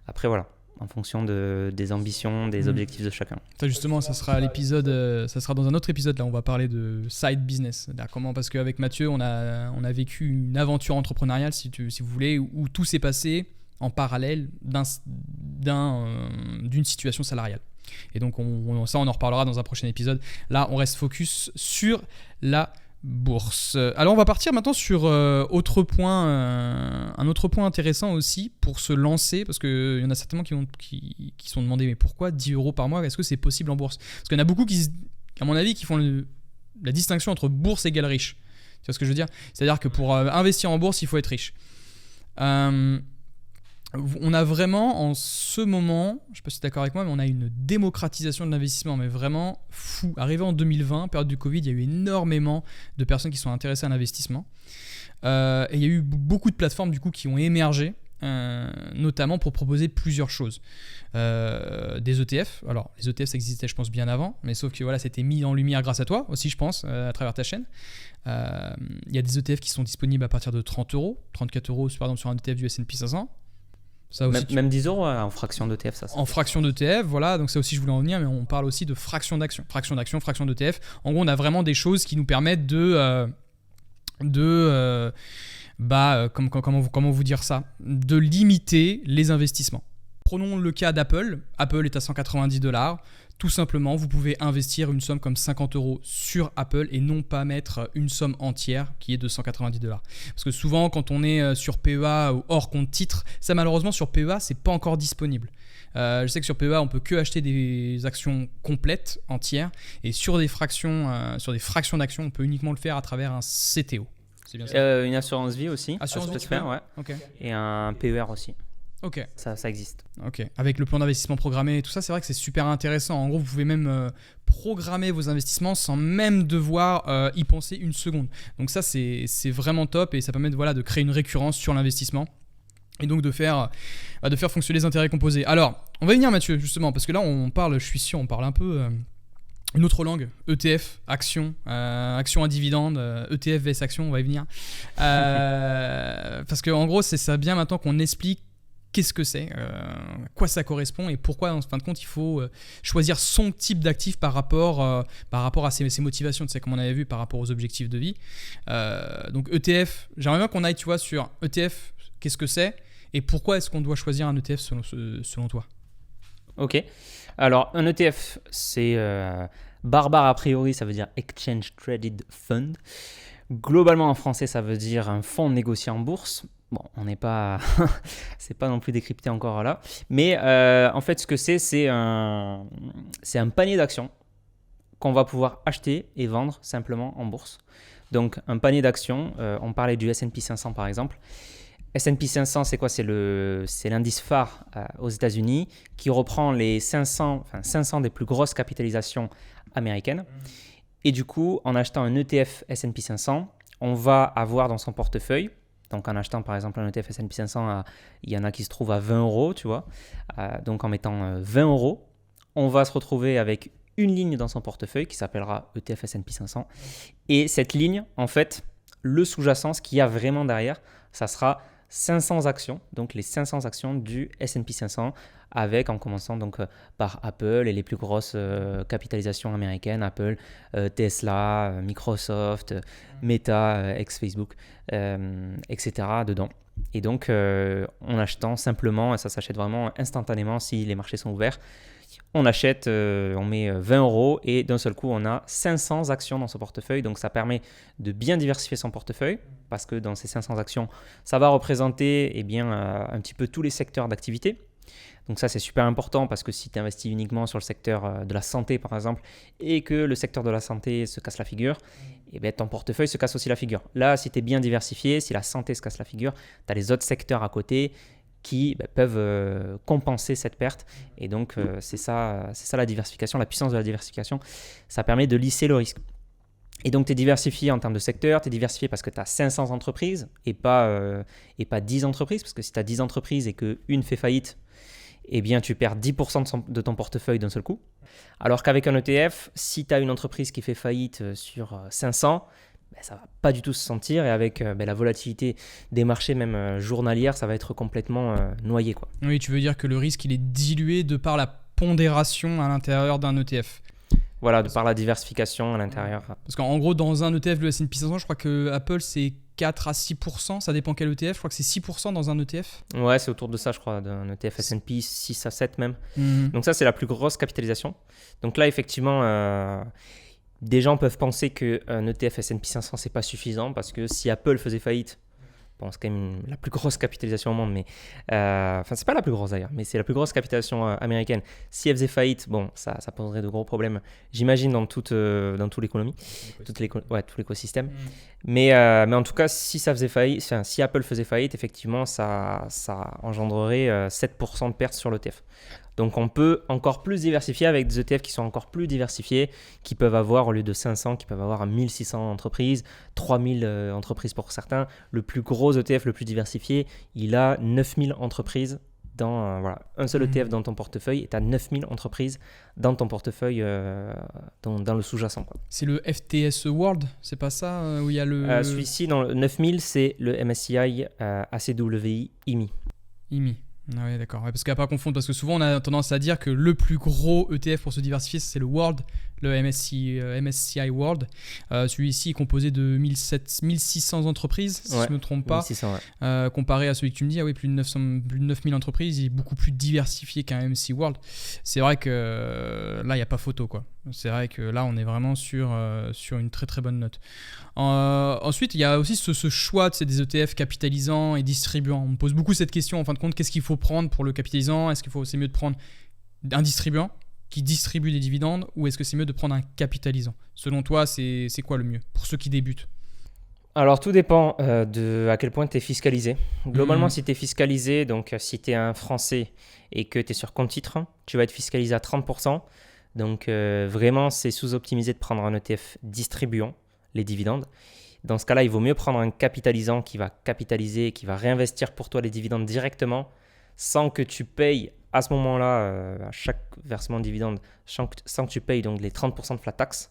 Après, voilà, en fonction des ambitions, des objectifs de chacun. Ça justement, ça sera dans un autre épisode. Là, on va parler de side business. Comment, parce qu'avec Mathieu, on a vécu une aventure entrepreneuriale, si vous voulez, où tout s'est passé en parallèle d'une situation salariale. Et donc, on en reparlera dans un prochain épisode. Là, on reste focus sur la bourse. Alors, on va partir maintenant sur un autre point intéressant aussi pour se lancer, parce qu'il y en a certainement qui sont demandés, mais pourquoi 10 € par mois? Est-ce que c'est possible en bourse? Parce qu'il y en a beaucoup à mon avis, qui font la distinction entre bourse égale riche. Tu vois ce que je veux dire? C'est-à-dire que pour investir en bourse, il faut être riche. On a vraiment en ce moment, je ne sais pas si tu es d'accord avec moi, mais on a une démocratisation de l'investissement, mais vraiment fou. Arrivé en 2020, période du Covid, il y a eu énormément de personnes qui sont intéressées à l'investissement. Et il y a eu beaucoup de plateformes du coup qui ont émergé, notamment pour proposer plusieurs choses. Des ETF. Alors, les ETF, ça existait, je pense, bien avant, mais sauf que voilà, c'était mis en lumière grâce à toi aussi, je pense, à travers ta chaîne. Il y a des ETF qui sont disponibles à partir de 30 euros, 34 euros par exemple sur un ETF du S&P 500. Ça aussi, même 10 euros en fraction d'ETF, ça. En fraction d'ETF, voilà, donc ça aussi je voulais en venir, mais on parle aussi de fraction d'action. Fraction d'action, fraction d'ETF. En gros, on a vraiment des choses qui nous permettent comment vous dire ça, de limiter les investissements. Prenons le cas d'Apple. Apple est à 190$. Tout simplement, vous pouvez investir une somme comme 50 euros sur Apple et non pas mettre une somme entière qui est de 190$. Parce que souvent, quand on est sur PEA ou hors compte titre, ça malheureusement sur PEA, c'est pas encore disponible. Je sais que sur PEA, on peut que acheter des actions complètes, entières, et sur des fractions d'actions, on peut uniquement le faire à travers un CTO. C'est bien ça. Une assurance vie aussi. Assurance vie, faire, ouais. Okay. Et un PER aussi. Ok. Ça existe. Ok. Avec le plan d'investissement programmé et tout ça, c'est vrai que c'est super intéressant. En gros, vous pouvez même programmer vos investissements sans même devoir y penser une seconde. Donc ça, c'est vraiment top et ça permet de créer une récurrence sur l'investissement et donc de faire fonctionner les intérêts composés. Alors, on va y venir, Mathieu, justement, parce que là, on parle un peu une autre langue, ETF, action, action à dividende, ETF vs action, on va y venir. Parce qu'en gros, c'est ça bien maintenant qu'on explique qu'est-ce que c'est, à quoi ça correspond et pourquoi en fin de compte il faut choisir son type d'actif par rapport à ses motivations, tu sais, comme on avait vu par rapport aux objectifs de vie. Donc ETF, j'aimerais bien qu'on aille sur ETF, qu'est-ce que c'est et pourquoi est-ce qu'on doit choisir un ETF selon toi. Ok, alors un ETF c'est barbare a priori, ça veut dire Exchange Traded Fund. Globalement en français ça veut dire un fonds négocié en bourse. Bon, on n'est pas, c'est pas non plus décrypté encore là, mais en fait ce que c'est un panier d'actions qu'on va pouvoir acheter et vendre simplement en bourse. Donc un panier d'actions, on parlait du S&P 500 par exemple. S&P 500 c'est quoi? C'est l'indice phare aux États-Unis qui reprend les 500 des plus grosses capitalisations américaines. Et du coup, en achetant un ETF S&P 500, on va avoir dans son portefeuille. Donc en achetant par exemple un ETF S&P 500, il y en a qui se trouvent à 20 euros, tu vois. Donc en mettant 20 euros, on va se retrouver avec une ligne dans son portefeuille qui s'appellera ETF S&P 500. Et cette ligne, en fait, le sous-jacent, ce qu'il y a vraiment derrière, ça sera 500 actions, donc les 500 actions du S&P 500, en commençant donc par Apple et les plus grosses capitalisations américaines, Apple, Tesla, Microsoft, Meta, ex-Facebook, etc. dedans. Et donc en achetant simplement, et ça s'achète vraiment instantanément si les marchés sont ouverts, on achète, on met 20 euros et d'un seul coup on a 500 actions dans son portefeuille. Donc ça permet de bien diversifier son portefeuille parce que dans ces 500 actions, ça va représenter un petit peu tous les secteurs d'activité. Donc ça c'est super important parce que si tu investis uniquement sur le secteur de la santé par exemple et que le secteur de la santé se casse la figure, ton portefeuille se casse aussi la figure. Là si tu es bien diversifié, si la santé se casse la figure, tu as les autres secteurs à côté qui peuvent compenser cette perte. Et donc c'est ça la diversification, la puissance de la diversification, ça permet de lisser le risque. Et donc, tu es diversifié en termes de secteur, tu es diversifié parce que tu as 500 entreprises et pas 10 entreprises. Parce que si tu as 10 entreprises et qu'une fait faillite, tu perds 10% de ton portefeuille d'un seul coup. Alors qu'avec un ETF, si tu as une entreprise qui fait faillite sur 500, ça ne va pas du tout se sentir. Et avec la volatilité des marchés, même journalière, ça va être complètement noyé, quoi. Oui, tu veux dire que le risque, il est dilué de par la pondération à l'intérieur d'un ETF. Voilà, par la diversification à l'intérieur. Parce qu'en gros, dans un ETF de S&P 500, je crois que Apple, c'est 4 à 6%. Ça dépend quel ETF. Je crois que c'est 6% dans un ETF. Ouais, c'est autour de ça, je crois, d'un ETF S&P, 6 à 7 même. Donc ça, c'est la plus grosse capitalisation. Donc là, effectivement, des gens peuvent penser qu'un ETF S&P 500, c'est pas suffisant parce que si Apple faisait faillite, Bon, c'est quand même la plus grosse capitalisation au monde, mais enfin, c'est pas la plus grosse d'ailleurs, mais c'est la plus grosse capitalisation américaine. Si elle faisait faillite, bon, ça poserait de gros problèmes, j'imagine, dans toute l'économie, tout l'écosystème. Mais en tout cas, si ça faisait faillite, enfin, si Apple faisait faillite, effectivement, ça engendrerait 7% de pertes sur l'ETF. Donc on peut encore plus diversifier avec des ETF qui sont encore plus diversifiés, qui peuvent avoir, au lieu de 500, qui peuvent avoir 1600 entreprises, 3000 entreprises pour certains. Le plus gros ETF, le plus diversifié, il a 9000 entreprises dans un seul ETF dans ton portefeuille, et tu as 9000 entreprises dans ton portefeuille, dans le sous-jacent, quoi. C'est le FTSE World, c'est pas ça où il y a le... Celui-ci, dans le 9000, c'est le MSCI ACWI IMI. IMI. Ah ouais, d'accord. Ouais, parce qu'à pas confondre, parce que souvent on a tendance à dire que le plus gros ETF pour se diversifier, c'est le World, le MSCI World. Celui-ci est composé de 1600 entreprises, si je ne me trompe pas. 1600, ouais. Comparé à celui que tu me dis, plus de 9000 entreprises, il est beaucoup plus diversifié qu'un MSCI World. C'est vrai que là, il n'y a pas photo, quoi. C'est vrai que là, on est vraiment sur une très très bonne note. Ensuite, il y a aussi ce choix des ETF capitalisants et distribuants. On me pose beaucoup cette question, en fin de compte, qu'est-ce qu'il faut prendre pour le capitalisant ? Est-ce qu'il c'est mieux de prendre un distribuant qui distribue des dividendes, ou est-ce que c'est mieux de prendre un capitalisant ? Selon toi, c'est quoi le mieux pour ceux qui débutent ? Alors, tout dépend de à quel point tu es fiscalisé. Globalement, si tu es fiscalisé, donc si tu es un Français et que tu es sur compte titre, tu vas être fiscalisé à 30%. Donc, vraiment, c'est sous-optimisé de prendre un ETF distribuant les dividendes. Dans ce cas-là, il vaut mieux prendre un capitalisant qui va capitaliser, qui va réinvestir pour toi les dividendes directement, sans que tu payes à ce moment-là, à chaque versement de dividende, sans que tu payes donc les 30% de flat tax.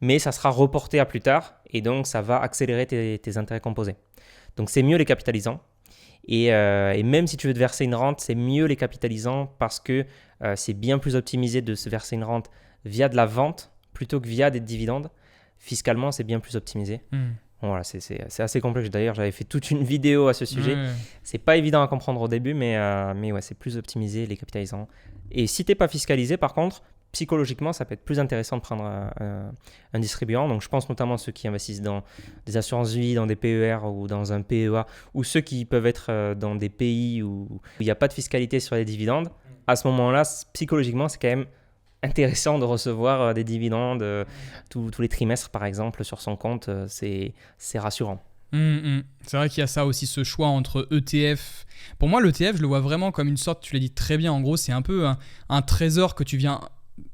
Mais ça sera reporté à plus tard, et donc ça va accélérer tes intérêts composés. Donc c'est mieux les capitalisants. Et même si tu veux te verser une rente, c'est mieux les capitalisants, parce que c'est bien plus optimisé de se verser une rente via de la vente plutôt que via des dividendes. Fiscalement, c'est bien plus optimisé. Bon, voilà, c'est assez complexe. D'ailleurs, j'avais fait toute une vidéo à ce sujet. C'est pas évident à comprendre au début, mais ouais, c'est plus optimisé, les capitalisants. Et si tu n'es pas fiscalisé, par contre, psychologiquement, ça peut être plus intéressant de prendre un distribuant. Donc, je pense notamment à ceux qui investissent dans des assurances-vie, dans des PER ou dans un PEA, ou ceux qui peuvent être dans des pays où il n'y a pas de fiscalité sur les dividendes. À ce moment-là, psychologiquement, c'est quand même intéressant de recevoir des dividendes tous les trimestres, par exemple, sur son compte. C'est rassurant. C'est vrai qu'il y a ça aussi, ce choix entre ETF. Pour moi, l'ETF, je le vois vraiment comme une sorte, tu l'as dit très bien, en gros, c'est un peu un trésor que tu viens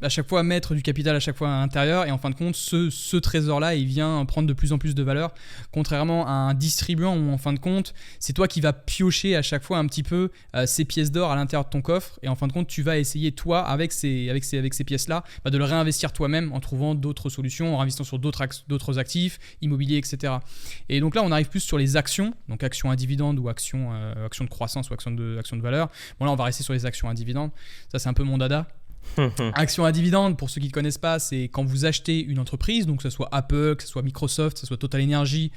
à chaque fois mettre du capital à chaque fois à l'intérieur, et en fin de compte ce trésor-là, il vient prendre de plus en plus de valeur, contrairement à un distribuant où en fin de compte c'est toi qui vas piocher à chaque fois un petit peu ces pièces d'or à l'intérieur de ton coffre, et en fin de compte tu vas essayer toi avec ces pièces-là de le réinvestir toi-même en trouvant d'autres solutions, en réinvestissant sur d'autres actifs, immobiliers, etc. Et donc là on arrive plus sur les actions, donc actions à dividendes ou actions de croissance ou actions de valeur. Bon là on va rester sur les actions à dividendes, ça c'est un peu mon dada. Action à dividende, pour ceux qui ne connaissent pas, c'est quand vous achetez une entreprise, donc que ce soit Apple, que ce soit Microsoft, que ce soit Total Energy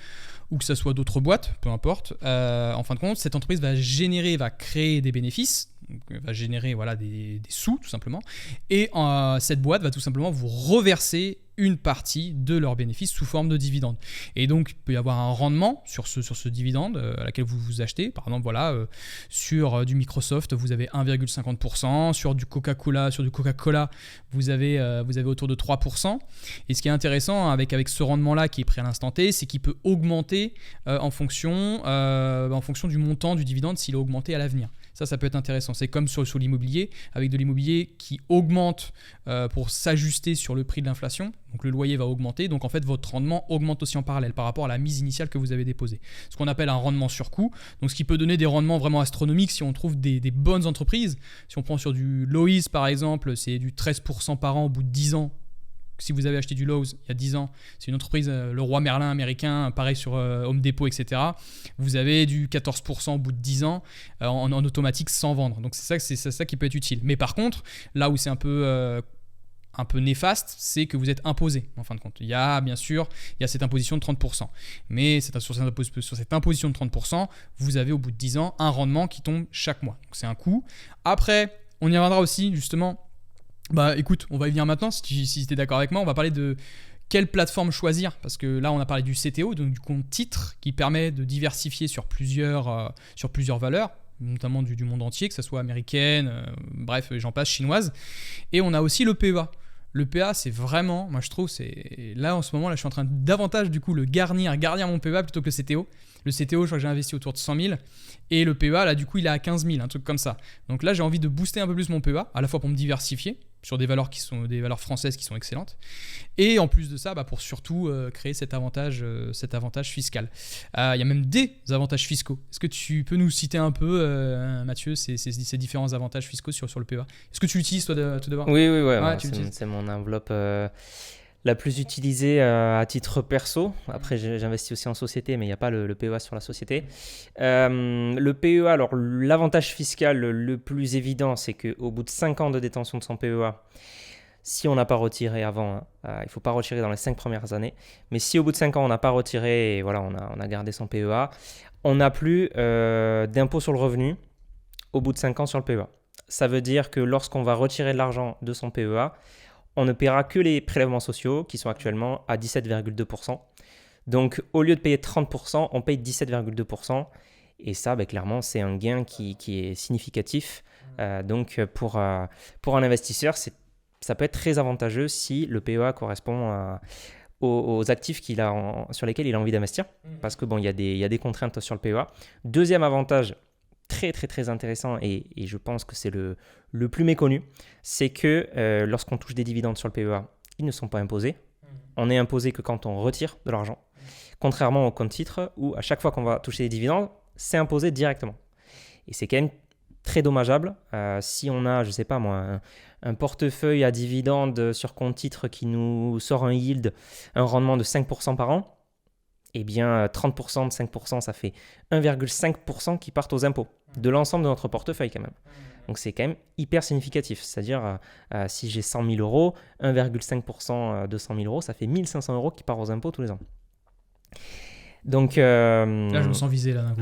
ou que ce soit d'autres boîtes, peu importe. En fin de compte, cette entreprise va créer des bénéfices, donc, va générer des sous tout simplement, et cette boîte va tout simplement vous reverser une partie de leurs bénéfices sous forme de dividendes. Et donc, il peut y avoir un rendement sur ce dividende à laquelle vous achetez. Par exemple, sur du Microsoft, vous avez 1,50%. Sur du Coca-Cola, vous avez autour de 3%. Et ce qui est intéressant avec ce rendement-là qui est pris à l'instant T, c'est qu'il peut augmenter en fonction du montant du dividende s'il est augmenté à l'avenir. Ça peut être intéressant. C'est comme sur l'immobilier, avec de l'immobilier qui augmente pour s'ajuster sur le prix de l'inflation. Donc le loyer va augmenter, donc en fait votre rendement augmente aussi en parallèle par rapport à la mise initiale que vous avez déposée. Ce qu'on appelle un rendement sur coût, donc ce qui peut donner des rendements vraiment astronomiques si on trouve des bonnes entreprises. Si on prend sur du Lowe's par exemple, c'est du 13% par an au bout de 10 ans. Si vous avez acheté du Lowe's il y a 10 ans, c'est une entreprise, le roi Merlin américain, pareil sur Home Depot, etc. Vous avez du 14% au bout de 10 ans en automatique sans vendre. Donc c'est ça qui peut être utile. Mais par contre, là où c'est un peu néfaste, c'est que vous êtes imposé en fin de compte. Il y a cette imposition de 30%. Mais sur cette imposition de 30%, vous avez au bout de 10 ans un rendement qui tombe chaque mois. Donc c'est un coût. Après, on y reviendra aussi justement. Écoute, on va y venir maintenant si tu es d'accord avec moi. On va parler de quelle plateforme choisir? Parce que là, on a parlé du CTO, donc du compte titre, qui permet de diversifier sur plusieurs valeurs, notamment du monde entier, que ce soit américaine, bref, j'en passe, chinoise. Et on a aussi le PEA. Le PEA, c'est vraiment, moi je trouve, là en ce moment, là, je suis en train de davantage du coup le garnir mon PEA plutôt que le CTO. Le CTO, je crois que j'ai investi autour de 100 000. Et le PEA, là, du coup, il est à 15 000, un truc comme ça. Donc là, j'ai envie de booster un peu plus mon PEA, à la fois pour me diversifier sur des valeurs qui sont des valeurs françaises qui sont excellentes. Et en plus de ça, pour surtout créer cet avantage fiscal. Il y a même des avantages fiscaux. Est-ce que tu peux nous citer un peu, Mathieu, ces différents avantages fiscaux sur le PEA? Est-ce que tu l'utilises, toi, tout d'abord? Oui, c'est mon enveloppe la plus utilisée à titre perso. Après, j'investis aussi en société, mais il n'y a pas le PEA sur la société. Le PEA, alors l'avantage fiscal le plus évident, c'est qu'au bout de 5 ans de détention de son PEA, si on n'a pas retiré avant, il ne faut pas retirer dans les 5 premières années, mais si au bout de 5 ans, on n'a pas retiré et voilà, on a gardé son PEA, on n'a plus d'impôt sur le revenu au bout de 5 ans sur le PEA. Ça veut dire que lorsqu'on va retirer de l'argent de son PEA, on ne paiera que les prélèvements sociaux qui sont actuellement à 17,2%. Donc, au lieu de payer 30%, on paye 17,2%. Et ça, clairement, c'est un gain qui est significatif. Donc, pour un investisseur, ça peut être très avantageux si le PEA correspond aux actifs sur lesquels il a envie d'investir. Parce que il y a des contraintes sur le PEA. Deuxième avantage, très très très intéressant et je pense que c'est le plus méconnu, c'est que lorsqu'on touche des dividendes sur le PEA, ils ne sont pas imposés. On est imposé que quand on retire de l'argent, contrairement au compte titre où à chaque fois qu'on va toucher des dividendes, c'est imposé directement. Et c'est quand même très dommageable si on a, je sais pas moi, un portefeuille à dividendes sur compte titre qui nous sort un yield, un rendement de 5% par an. Eh bien, 30% de 5%, ça fait 1,5% qui partent aux impôts de l'ensemble de notre portefeuille quand même. Donc, c'est quand même hyper significatif. C'est-à-dire, si j'ai 100 000 euros, 1,5% de 100 000 euros, ça fait 1 500 euros qui partent aux impôts tous les ans. Donc, là, je me sens visé là d'un coup.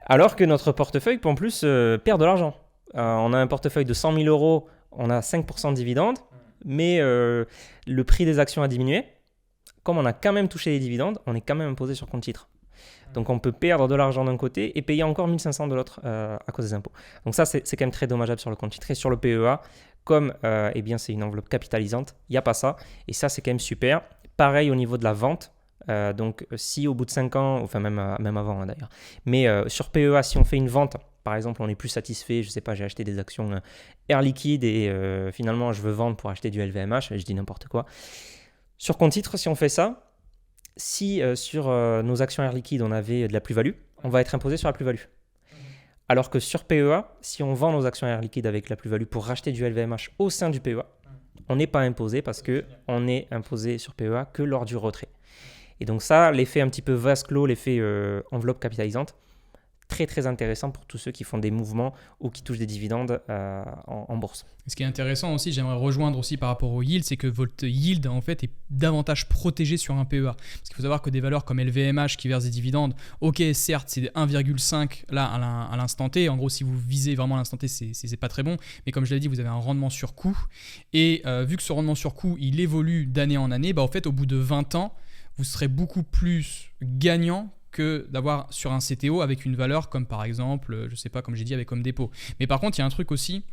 Alors que notre portefeuille peut en plus perdre de l'argent. On a un portefeuille de 100 000 euros, on a 5% de dividendes. Mais le prix des actions a diminué. Comme on a quand même touché les dividendes, on est quand même imposé sur compte titre. Donc on peut perdre de l'argent d'un côté et payer encore 1 500 de l'autre à cause des impôts. Donc ça, c'est quand même très dommageable sur le compte titre. Et sur le PEA, comme c'est une enveloppe capitalisante, il n'y a pas ça. Et ça, c'est quand même super. Pareil au niveau de la vente. Donc si au bout de 5 ans, enfin même avant d'ailleurs, mais sur PEA, si on fait une vente, par exemple, on est plus satisfait, je sais pas, j'ai acheté des actions Air Liquide et finalement je veux vendre pour acheter du LVMH, je dis n'importe quoi. Sur compte titre, si on fait ça, si sur nos actions Air Liquide on avait de la plus-value, on va être imposé sur la plus-value. Alors que sur PEA, si on vend nos actions Air Liquide avec la plus-value pour racheter du LVMH au sein du PEA, on n'est pas imposé parce qu'on est imposé sur PEA que lors du retrait. Et donc ça, l'effet un petit peu vase clos, l'effet enveloppe capitalisante, très très intéressant pour tous ceux qui font des mouvements ou qui touchent des dividendes en bourse. Ce qui est intéressant aussi, j'aimerais rejoindre aussi par rapport au yield, c'est que votre yield en fait est davantage protégé sur un PEA. Parce qu'il faut savoir que des valeurs comme LVMH qui versent des dividendes, ok certes c'est 1,5 là à l'instant T, en gros si vous visez vraiment à l'instant T c'est pas très bon, mais comme je l'ai dit vous avez un rendement sur coût et vu que ce rendement sur coût il évolue d'année en année, en fait au bout de 20 ans vous serez beaucoup plus gagnant que d'avoir sur un CTO avec une valeur comme par exemple, je sais pas, comme j'ai dit avec Home Depot. Mais par contre, il y a un truc aussi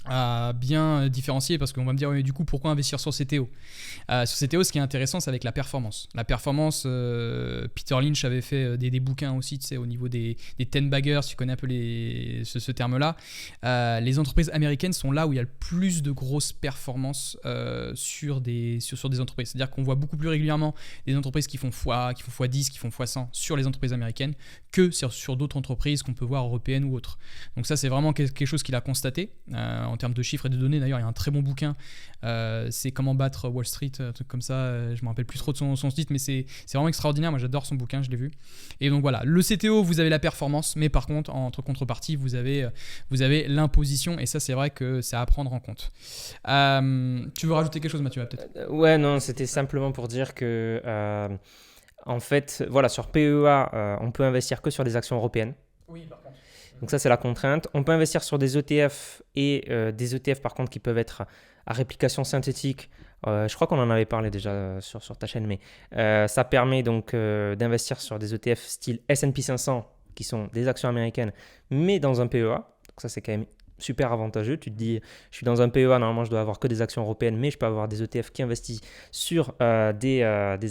à bien différencier parce qu'on va me dire, du coup, pourquoi investir sur CTO ? Sur CTO, ce qui est intéressant, c'est avec la performance. La performance, Peter Lynch avait fait des bouquins aussi, tu sais, au niveau des 10 baggers, tu connais un peu ce terme-là. Les entreprises américaines sont là où il y a le plus de grosses performances sur des entreprises. C'est-à-dire qu'on voit beaucoup plus régulièrement des entreprises qui font x10, qui font x100 sur les entreprises américaines que sur d'autres entreprises qu'on peut voir européennes ou autres. Donc ça, c'est vraiment quelque chose qu'il a constaté. En termes de chiffres et de données, d'ailleurs, il y a un très bon bouquin. C'est Comment battre Wall Street, un truc comme ça. Je ne me rappelle plus trop de son titre, mais c'est vraiment extraordinaire. Moi, j'adore son bouquin, je l'ai vu. Et donc voilà, le CTO, vous avez la performance, mais par contre, entre contrepartie, vous avez l'imposition. Et ça, c'est vrai que c'est à prendre en compte. Tu veux rajouter quelque chose, Mathieu, peut-être ? Ouais, non, c'était simplement pour dire que, en fait, voilà, sur PEA, on peut investir que sur des actions européennes. Oui, par contre. Donc ça, c'est la contrainte. On peut investir sur des ETF et des ETF, par contre, qui peuvent être à réplication synthétique. Je crois qu'on en avait parlé déjà sur ta chaîne, mais ça permet donc d'investir sur des ETF style S&P 500 qui sont des actions américaines, mais dans un PEA. Donc ça, c'est quand même super avantageux. Tu te dis, je suis dans un PEA, normalement, je dois avoir que des actions européennes, mais je peux avoir des ETF qui investissent sur des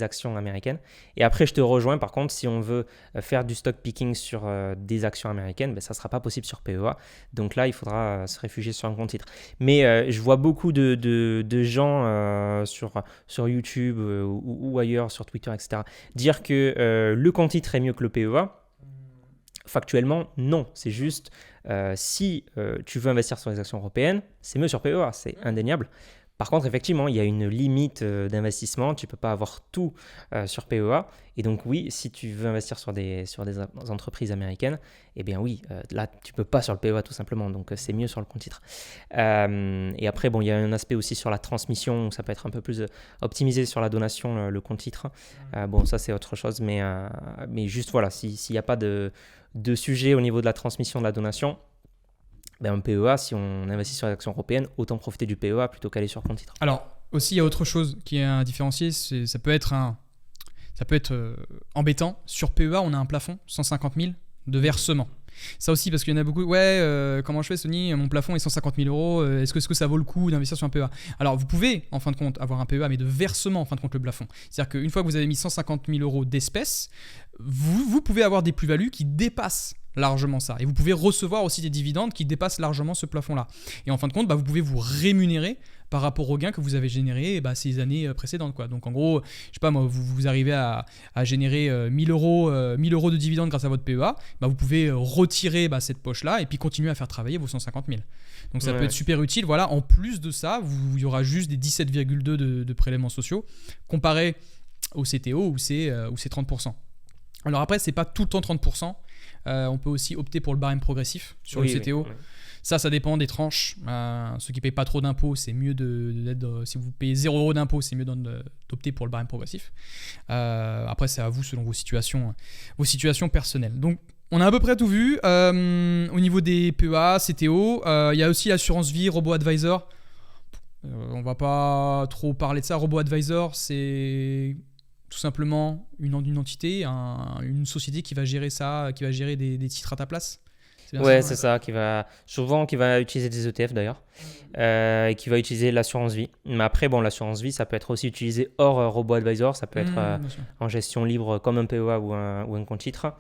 actions américaines. Et après, je te rejoins. Par contre, si on veut faire du stock picking sur des actions américaines, ça ne sera pas possible sur PEA. Donc là, il faudra se réfugier sur un compte titre. Mais je vois beaucoup de gens sur YouTube ou ailleurs, sur Twitter, etc., dire que le compte titre est mieux que le PEA. Factuellement, non. C'est juste si tu veux investir sur les actions européennes, c'est mieux sur PEA, c'est indéniable. Par contre, effectivement, il y a une limite d'investissement. Tu ne peux pas avoir tout sur PEA. Et donc, oui, si tu veux investir sur des entreprises américaines, eh bien oui, là, tu ne peux pas sur le PEA tout simplement. Donc, c'est mieux sur le compte titre. Et après, bon, il y a un aspect aussi sur la transmission. Ça peut être un peu plus optimisé sur la donation, le compte titre. Bon, ça, c'est autre chose. Mais juste, voilà, s'il n'y a pas de sujet au niveau de la transmission de la donation, un PEA, si on investit sur les actions européennes, autant profiter du PEA plutôt qu'aller sur compte titre. Alors, aussi, il y a autre chose qui est à différencier, ça peut être embêtant. Sur PEA, on a un plafond, 150 000 de versement. Ça aussi, parce qu'il y en a beaucoup, comment je fais, Sony, mon plafond est 150 000 euros, est-ce que ça vaut le coup d'investir sur un PEA? Alors, vous pouvez, en fin de compte, avoir un PEA, mais de versement, en fin de compte, le plafond. C'est-à-dire qu'une fois que vous avez mis 150 000 euros d'espèces, vous pouvez avoir des plus-values qui dépassent largement ça. Et vous pouvez recevoir aussi des dividendes qui dépassent largement ce plafond-là. Et en fin de compte, vous pouvez vous rémunérer par rapport aux gains que vous avez générés ces années précédentes, quoi. Donc en gros, je sais pas moi, vous arrivez à générer 1000 euros de dividendes grâce à votre PEA, vous pouvez retirer cette poche-là et puis continuer à faire travailler vos 150 000. Donc ça peut être super utile. Voilà, en plus de ça, il y aura juste des 17,2 de prélèvements sociaux comparé au CTO où c'est 30%. Alors après, c'est pas tout le temps 30%. On peut aussi opter pour le barème progressif sur le CTO. Oui. Ça dépend des tranches. Ceux qui ne payent pas trop d'impôts, c'est mieux si vous payez 0 € d'impôts, c'est mieux d'opter pour le barème progressif. Après, c'est à vous selon vos situations personnelles. Donc, on a à peu près tout vu. Au niveau des PEA, CTO, il y a aussi l'assurance vie, RoboAdvisor. On ne va pas trop parler de ça. RoboAdvisor, c'est tout simplement une entité, une société qui va gérer ça, qui va gérer des titres à ta place. C'est ça, qui va utiliser des ETF d'ailleurs, et qui va utiliser l'assurance vie. Mais après, l'assurance vie, ça peut être aussi utilisé hors RoboAdvisor, ça peut être en gestion libre comme un PEA ou un compte titre.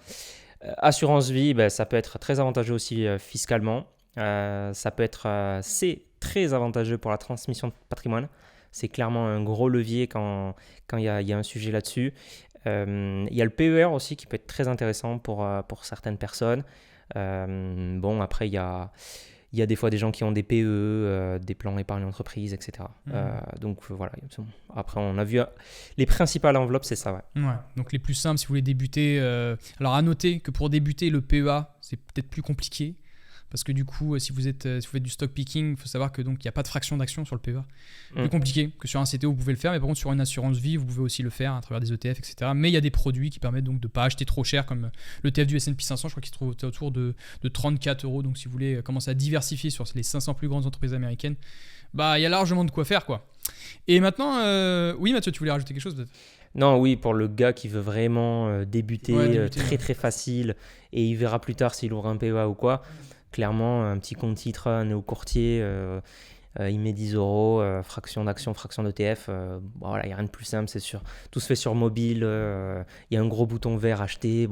Assurance vie, ça peut être très avantageux aussi fiscalement. Ça peut être c'est très avantageux pour la transmission de patrimoine. C'est clairement un gros levier quand il y a un sujet là-dessus. Il y a le PER aussi qui peut être très intéressant pour certaines personnes. Après, il y a des fois des gens qui ont des PE, des plans épargne entreprise, etc. Donc voilà. Après, on a vu les principales enveloppes, c'est ça. Ouais. Donc les plus simples, si vous voulez débuter. Alors à noter que pour débuter, le PEA, c'est peut-être plus compliqué. Parce que du coup, si vous faites du stock picking, il faut savoir que donc il n'y a pas de fraction d'action sur le PEA. Plus compliqué que sur un CTO, vous pouvez le faire, mais par contre sur une assurance vie, vous pouvez aussi le faire à travers des ETF, etc. Mais il y a des produits qui permettent donc de ne pas acheter trop cher, comme le ETF du S&P 500, je crois qu'il se trouve autour de 34 €. Donc si vous voulez commencer à diversifier sur les 500 plus grandes entreprises américaines, il y a largement de quoi faire, quoi. Et maintenant, oui Mathieu, tu voulais rajouter quelque chose peut-être ? Non, oui, pour le gars qui veut vraiment débuter très très facile, et il verra plus tard s'il ouvre un PEA ou quoi. Clairement, un petit compte titre, un néo-courtier, il met 10 €, fraction d'action, fraction d'ETF. Il n'y a rien de plus simple, c'est sûr. Tout se fait sur mobile, il y a un gros bouton vert acheter.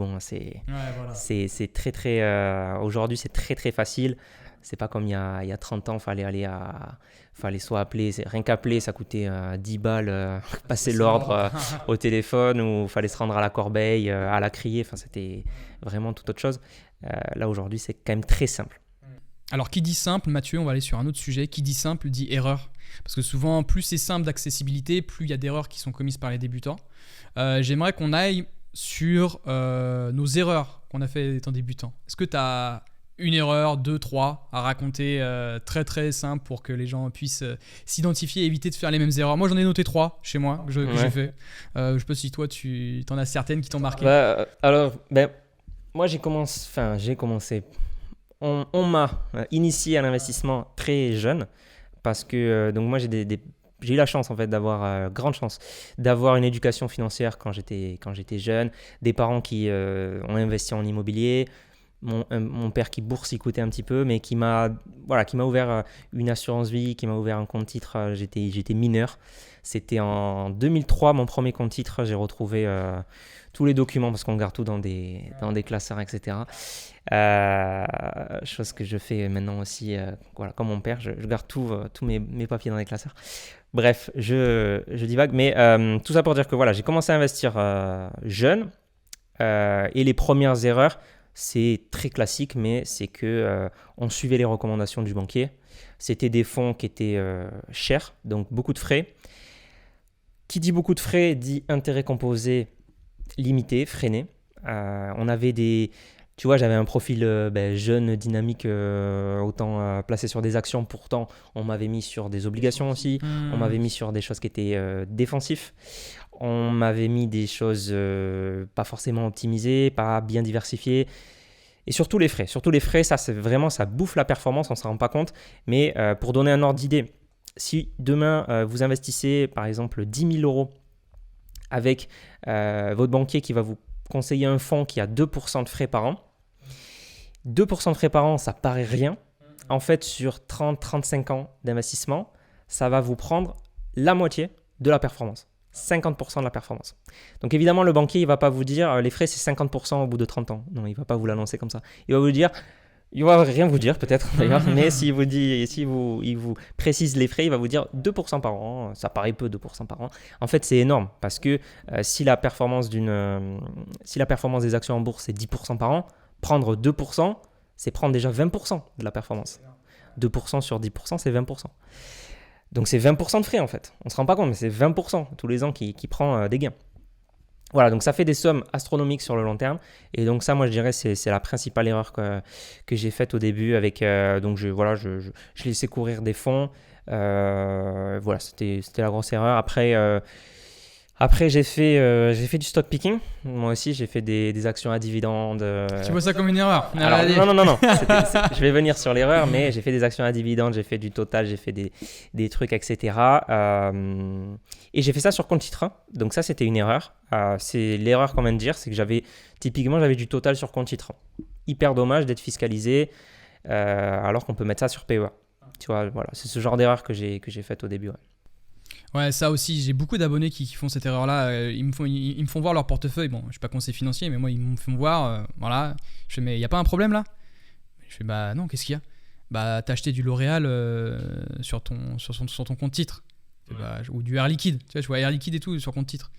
C'est très, très. Aujourd'hui, c'est très, très facile. C'est pas comme il y a 30 ans, fallait soit appeler, rien qu'appeler, ça coûtait 10 balles, passer l'ordre au téléphone, ou fallait se rendre à la corbeille, à la crier. C'était vraiment toute autre chose. Là, aujourd'hui, c'est quand même très simple. Alors, qui dit simple, Mathieu, on va aller sur un autre sujet. Qui dit simple dit erreur. Parce que souvent, plus c'est simple d'accessibilité, plus il y a d'erreurs qui sont commises par les débutants. J'aimerais qu'on aille sur nos erreurs qu'on a fait étant débutant. Est-ce que tu as une erreur, 2, 3 à raconter très très simple pour que les gens puissent s'identifier et éviter de faire les mêmes erreurs? Moi, j'en ai noté 3 chez moi que j'ai fait. Je sais pas si toi, tu en as certaines qui t'ont marqué. Moi, j'ai commencé. On m'a initié à l'investissement très jeune parce que donc moi j'ai eu la chance en fait grande chance d'avoir une éducation financière quand j'étais jeune, des parents qui ont investi en immobilier, mon père qui boursicotait un petit peu, mais qui m'a ouvert une assurance vie, qui m'a ouvert un compte titre. J'étais mineur. C'était en 2003 mon premier compte titre. J'ai retrouvé tous les documents parce qu'on garde tout dans des classeurs, etc. Chose que je fais maintenant aussi, comme mon père, je garde tous mes papiers dans des classeurs. Bref, je divague, mais tout ça pour dire que voilà, j'ai commencé à investir jeune et les premières erreurs, c'est très classique, mais c'est que on suivait les recommandations du banquier. C'était des fonds qui étaient chers, donc beaucoup de frais. Qui dit beaucoup de frais dit intérêt composé limité, freiné. On avait tu vois, j'avais un profil jeune, dynamique, autant placé sur des actions. Pourtant, on m'avait mis sur des obligations aussi. On m'avait mis sur des choses qui étaient défensifs. On m'avait mis des choses pas forcément optimisées, pas bien diversifiées. Et surtout les frais. Surtout les frais, ça bouffe la performance, on ne s'en rend pas compte. Mais pour donner un ordre d'idée, si demain vous investissez par exemple 10 000 euros avec votre banquier qui va vous conseiller un fonds qui a 2% de frais par an, 2% de frais par an, ça paraît rien. En fait, sur 30-35 ans d'investissement, ça va vous prendre la moitié de la performance. 50% de la performance. Donc évidemment, le banquier, il ne va pas vous dire les frais, c'est 50% au bout de 30 ans. Non, il ne va pas vous l'annoncer comme ça. Il va rien vous dire peut-être d'ailleurs, mais il vous précise les frais, il va vous dire 2% par an. Ça paraît peu, 2% par an. En fait, c'est énorme parce que si la performance des actions en bourse, c'est 10% par an, prendre 2%, c'est prendre déjà 20% de la performance. 2% sur 10%, c'est 20%. Donc c'est 20% de frais en fait. On ne se rend pas compte, mais c'est 20% tous les ans qui prend des gains. Voilà, donc ça fait des sommes astronomiques sur le long terme. Et donc ça, moi, je dirais, c'est la principale erreur que j'ai faite au début. Donc je laissais courir des fonds. Voilà, c'était la grosse erreur. Après j'ai fait du stock picking. Moi aussi, j'ai fait des actions à dividendes. Tu vois ça comme une erreur? Alors, non. Je vais venir sur l'erreur, mais j'ai fait des actions à dividendes, j'ai fait du total, j'ai fait des trucs, etc. Et j'ai fait ça sur compte titre. Donc ça, c'était une erreur. C'est l'erreur qu'on vient de dire, c'est que j'avais du total sur compte titre. Hyper dommage d'être fiscalisé alors qu'on peut mettre ça sur PEA. Tu vois, voilà, c'est ce genre d'erreur que j'ai faite au début. Ouais. Ouais, ça aussi, j'ai beaucoup d'abonnés qui font cette erreur-là. Ils me font voir leur portefeuille. Bon, je ne suis pas conseiller financier, mais moi, ils me font voir. Voilà. Je fais, mais il n'y a pas un problème là? Je fais, bah non, qu'est-ce qu'il y a? Bah, t'as acheté du L'Oréal sur ton compte titre. Ouais. Ou du Air Liquide. Tu vois, je vois Air Liquide et tout sur compte titre.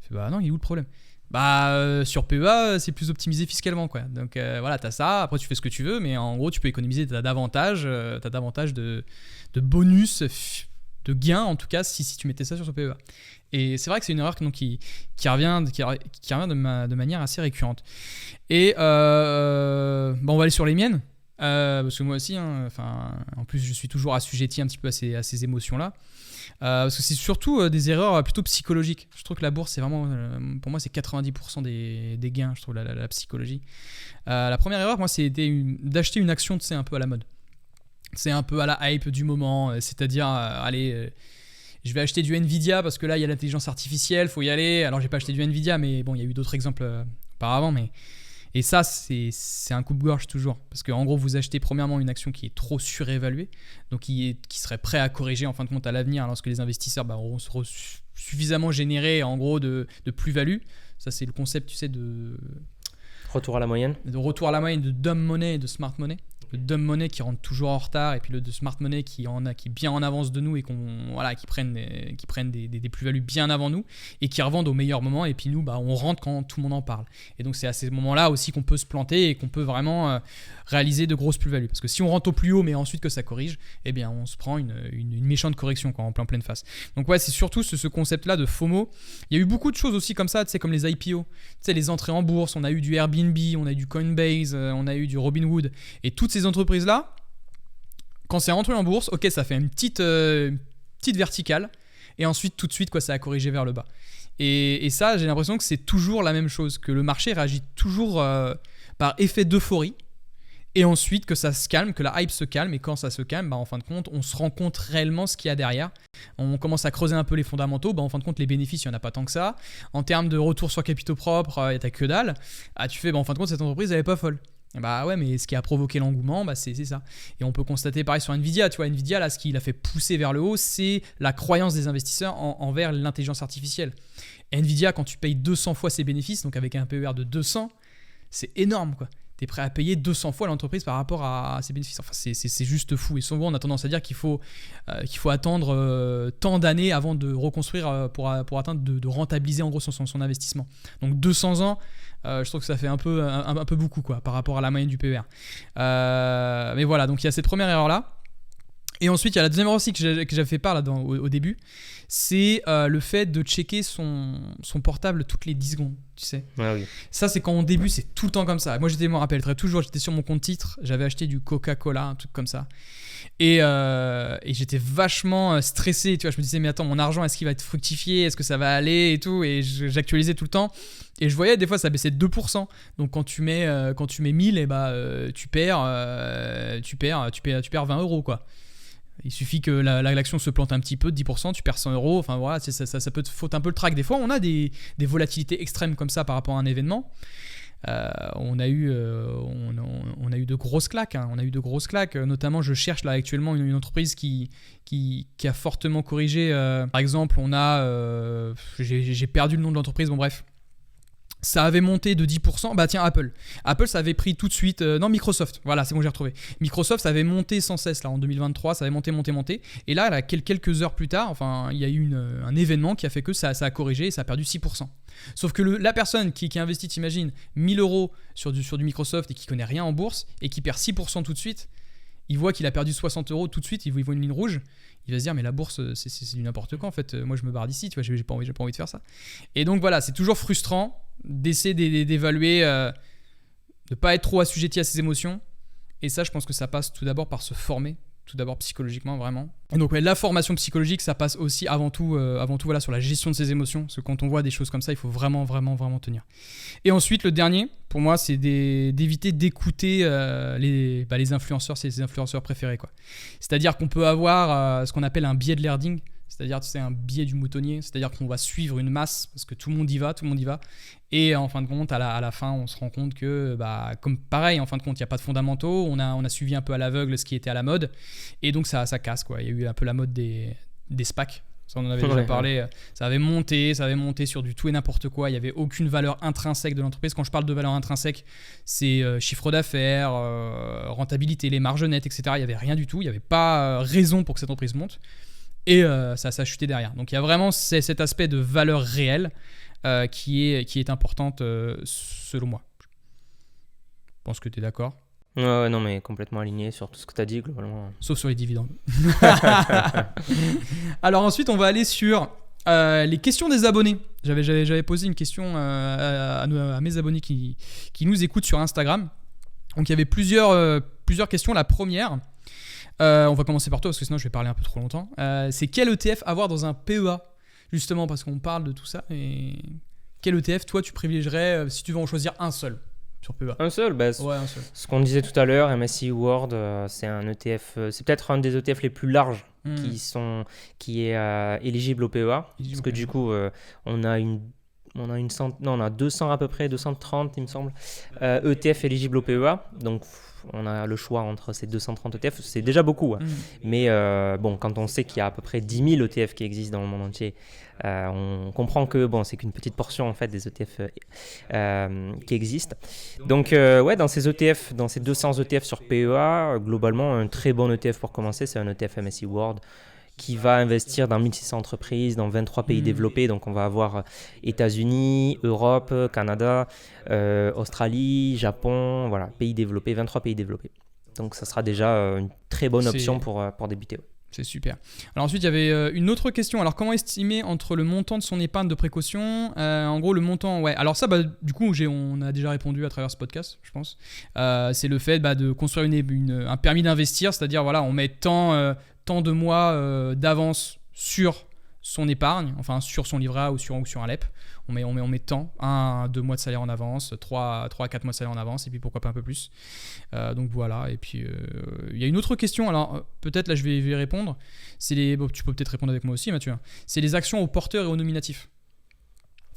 Je fais, bah non, il est où le problème? Bah, sur PEA, c'est plus optimisé fiscalement, quoi. Donc voilà, t'as ça. Après, tu fais ce que tu veux, mais en gros, tu peux économiser. T'as davantage de bonus, de gains en tout cas si tu mettais ça sur ce PEA. Et c'est vrai que c'est une erreur qui revient de manière assez récurrente. Et on va aller sur les miennes, parce que moi aussi, en plus je suis toujours assujetti un petit peu à ces émotions-là. Parce que c'est surtout des erreurs plutôt psychologiques. Je trouve que la bourse, c'est vraiment, pour moi, c'est 90% des gains, je trouve, la psychologie. La première erreur, moi, c'était d'acheter une action, tu sais, un peu à la mode. C'est un peu à la hype du moment, c'est-à-dire, je vais acheter du Nvidia parce que là, il y a l'intelligence artificielle, faut y aller. Alors, j'ai pas acheté du Nvidia, mais bon, il y a eu d'autres exemples auparavant. Et ça, c'est un coupe-gorge toujours. Parce qu'en gros, vous achetez premièrement une action qui est trop surévaluée, donc qui serait prêt à corriger en fin de compte à l'avenir, lorsque les investisseurs auront suffisamment généré en gros de plus-value. Ça, c'est le concept, tu sais, de retour à la moyenne. De retour à la moyenne, de dumb money et de smart money. Le dumb money qui rentre toujours en retard, et puis le smart money qui est bien en avance de nous et qui prennent des plus-values bien avant nous et qui revendent au meilleur moment, et puis nous on rentre quand tout le monde en parle. Et donc c'est à ces moments-là aussi qu'on peut se planter et qu'on peut vraiment réaliser de grosses plus-values, parce que si on rentre au plus haut mais ensuite que ça corrige, eh bien on se prend une méchante correction quand en pleine face. Donc ouais, c'est surtout ce concept-là de FOMO. Il y a eu beaucoup de choses aussi comme ça, tu sais, comme les IPO, tu sais, les entrées en bourse. On a eu du Airbnb, on a eu du Coinbase, on a eu du Robinhood, et toutes ces entreprises-là, quand c'est rentré en bourse, ok, ça fait une petite verticale, et ensuite tout de suite ça a corrigé vers le bas. Et ça, j'ai l'impression que c'est toujours la même chose, que le marché réagit toujours par effet d'euphorie, Et ensuite que ça se calme, que la hype se calme, et quand ça se calme, en fin de compte, on se rend compte réellement ce qu'il y a derrière. On commence à creuser un peu les fondamentaux, en fin de compte, les bénéfices, il n'y en a pas tant que ça. En termes de retour sur capitaux propres, t'as que dalle. Tu fais, en fin de compte, cette entreprise, elle n'est pas folle. Ouais, mais ce qui a provoqué l'engouement, c'est ça. Et on peut constater pareil sur Nvidia. Tu vois, Nvidia, là, ce qui l'a fait pousser vers le haut, c'est la croyance des investisseurs envers l'intelligence artificielle. Nvidia, quand tu payes 200 fois ses bénéfices, donc avec un PER de 200, c'est énorme, quoi. Tu es prêt à payer 200 fois l'entreprise par rapport à ses bénéfices. Enfin, c'est juste fou. Et souvent, on a tendance à dire qu'il faut attendre tant d'années avant de reconstruire pour atteindre de rentabiliser en gros son investissement. Donc 200 ans, je trouve que ça fait un peu beaucoup, quoi, par rapport à la moyenne du PER. Mais voilà, donc il y a cette première erreur-là. Et ensuite, il y a la deuxième erreur aussi que j'avais fait part là, au début, c'est le fait de checker son portable toutes les 10 secondes, tu sais. Ah oui. Ça, c'est quand on débute, c'est tout le temps comme ça. Moi, je me rappellerai toujours, j'étais sur mon compte titre, j'avais acheté du Coca-Cola, un truc comme ça. Et j'étais vachement stressé, tu vois. Je me disais, mais attends, mon argent, est-ce qu'il va être fructifié? Est-ce que ça va aller et tout? Et j'actualisais tout le temps. Et je voyais, des fois, ça baissait de 2%. Donc, quand tu mets 1000, tu perds 20 euros, quoi. Il suffit que l'action se plante un petit peu, de 10%, tu perds 100 euros. Enfin voilà, ça peut te foutre un peu le trac. Des fois, on a des volatilités extrêmes comme ça par rapport à un événement. On a eu de grosses claques. On a eu de grosses claques. Notamment, je cherche là actuellement une entreprise qui a fortement corrigé. Par exemple, j'ai perdu le nom de l'entreprise. Bon bref. Ça avait monté de 10%. Bah tiens, Apple, ça avait pris tout de suite... non, Microsoft, voilà, c'est bon, j'ai retrouvé. Microsoft, ça avait monté sans cesse, là, en 2023, ça avait monté. Et là, quelques heures plus tard, il y a eu un événement qui a fait que ça a corrigé et ça a perdu 6%. Sauf que la personne qui investit, t'imagines, 1000 euros sur du Microsoft et qui connaît rien en bourse et qui perd 6% tout de suite, il voit qu'il a perdu 60 euros tout de suite, il voit une ligne rouge, il va se dire mais la bourse c'est du n'importe quoi en fait, moi je me barre d'ici, tu vois, j'ai pas envie de faire ça. Et donc voilà, c'est toujours frustrant d'essayer d'évaluer, de pas être trop assujetti à ses émotions, et ça je pense que ça passe tout d'abord par se former, tout d'abord psychologiquement vraiment. Et donc la formation psychologique, ça passe aussi avant tout voilà, sur la gestion de ses émotions, parce que quand on voit des choses comme ça, il faut vraiment tenir. Et ensuite le dernier, pour moi, c'est d'éviter d'écouter les influenceurs, ses influenceurs préférés, quoi. C'est-à-dire qu'on peut avoir ce qu'on appelle un biais de l'herding, c'est-à-dire c'est un biais du moutonnier, c'est-à-dire qu'on va suivre une masse parce que tout le monde y va, et en fin de compte, à la fin, on se rend compte que, comme pareil, en fin de compte, il n'y a pas de fondamentaux, on a suivi un peu à l'aveugle ce qui était à la mode, et donc ça casse, quoi. Il y a eu un peu la mode des SPAC. Ça, on en avait déjà parlé. Ça avait monté sur du tout et n'importe quoi. Il n'y avait aucune valeur intrinsèque de l'entreprise. Quand je parle de valeur intrinsèque, c'est chiffre d'affaires, rentabilité, les marges nettes, etc. Il n'y avait rien du tout. Il n'y avait pas raison pour que cette entreprise monte. Et ça a chuté derrière. Donc il y a vraiment cet aspect de valeur réelle qui est importante selon moi. Je pense que tu es d'accord. Ouais, non, mais complètement aligné sur tout ce que tu as dit, globalement. Sauf sur les dividendes. Alors ensuite, on va aller sur les questions des abonnés. J'avais posé une question à mes abonnés qui nous écoutent sur Instagram. Donc il y avait plusieurs questions. La première, on va commencer par toi parce que sinon je vais parler un peu trop longtemps. C'est quel ETF avoir dans un PEA? Justement parce qu'on parle de tout ça. Et quel ETF, toi, tu privilégierais si tu veux en choisir un seul? Sur PEA. Un seul, un seul. Ce qu'on disait tout à l'heure, MSCI World, c'est un ETF, c'est peut-être un des ETF les plus larges qui est éligible au PEA. Parce que du coup, on a 200 à peu près, 230 il me semble, ETF éligibles au PEA. Donc on a le choix entre ces 230 ETF, c'est déjà beaucoup. Mais quand on sait qu'il y a à peu près 10 000 ETF qui existent dans le monde entier, on comprend que c'est qu'une petite portion en fait des ETF qui existent. Donc dans ces ETF, dans ces 200 ETF sur PEA, globalement un très bon ETF pour commencer, c'est un ETF MSCI World qui va investir dans 1600 entreprises, dans 23 pays développés. Donc on va avoir États-Unis, Europe, Canada, Australie, Japon, voilà, pays développés, 23 pays développés. Donc ça sera déjà une très bonne option pour débuter. Ouais. C'est super. Alors ensuite, il y avait une autre question. Alors, comment estimer entre le montant de son épargne de précaution en gros, le montant... Ouais. Alors ça, du coup, on a déjà répondu à travers ce podcast, je pense. C'est le fait de construire un permis d'investir. C'est-à-dire, voilà, on met tant de mois d'avance sur son épargne, enfin sur son livret A ou sur un LEP. On met tant, 1 à 2 mois de salaire en avance, 3 à 4 mois de salaire en avance, et puis pourquoi pas un peu plus. Donc voilà, et puis il y a une autre question, alors peut-être là je vais y répondre, tu peux peut-être répondre avec moi aussi Mathieu, c'est les actions au porteur et au nominatif.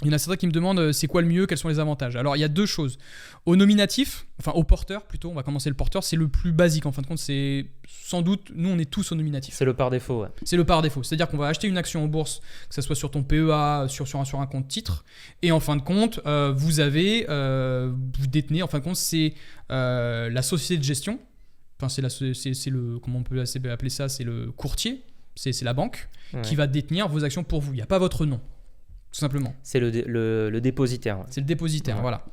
Il y en a certains qui me demandent c'est quoi le mieux, quels sont les avantages. Alors il y a 2 choses. Au nominatif, enfin au porteur plutôt, on va commencer le porteur, c'est le plus basique en fin de compte, c'est sans doute, nous on est tous au nominatif. C'est le par défaut, ouais. C'est le par défaut, c'est-à-dire qu'on va acheter une action en bourse, que ce soit sur ton PEA, sur un compte titre, et en fin de compte, vous détenez, en fin de compte, c'est la société de gestion, enfin c'est le, comment on peut appeler ça, c'est le courtier, c'est la banque qui va détenir vos actions pour vous, il n'y a pas votre nom. Tout simplement. C'est le dépositaire. Ouais. C'est le dépositaire, voilà.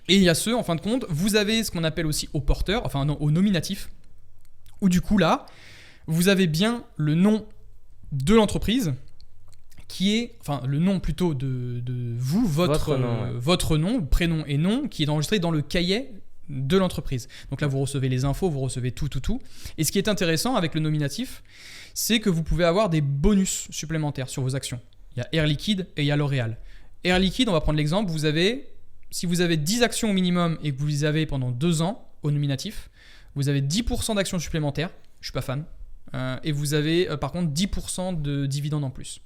Et il y a ceux, en fin de compte, vous avez ce qu'on appelle aussi au porteur, enfin non, au nominatif, où du coup là, vous avez bien le nom de l'entreprise, qui est, enfin le nom plutôt de vous, votre nom, prénom et nom, qui est enregistré dans le cahier de l'entreprise. Donc là, vous recevez les infos, vous recevez tout. Et ce qui est intéressant avec le nominatif, c'est que vous pouvez avoir des bonus supplémentaires sur vos actions. Il y a Air Liquide et il y a L'Oréal. Air Liquide, on va prendre l'exemple, si vous avez 10 actions au minimum et que vous les avez pendant 2 ans au nominatif, vous avez 10% d'actions supplémentaires, je ne suis pas fan, et vous avez par contre 10% de dividendes en plus.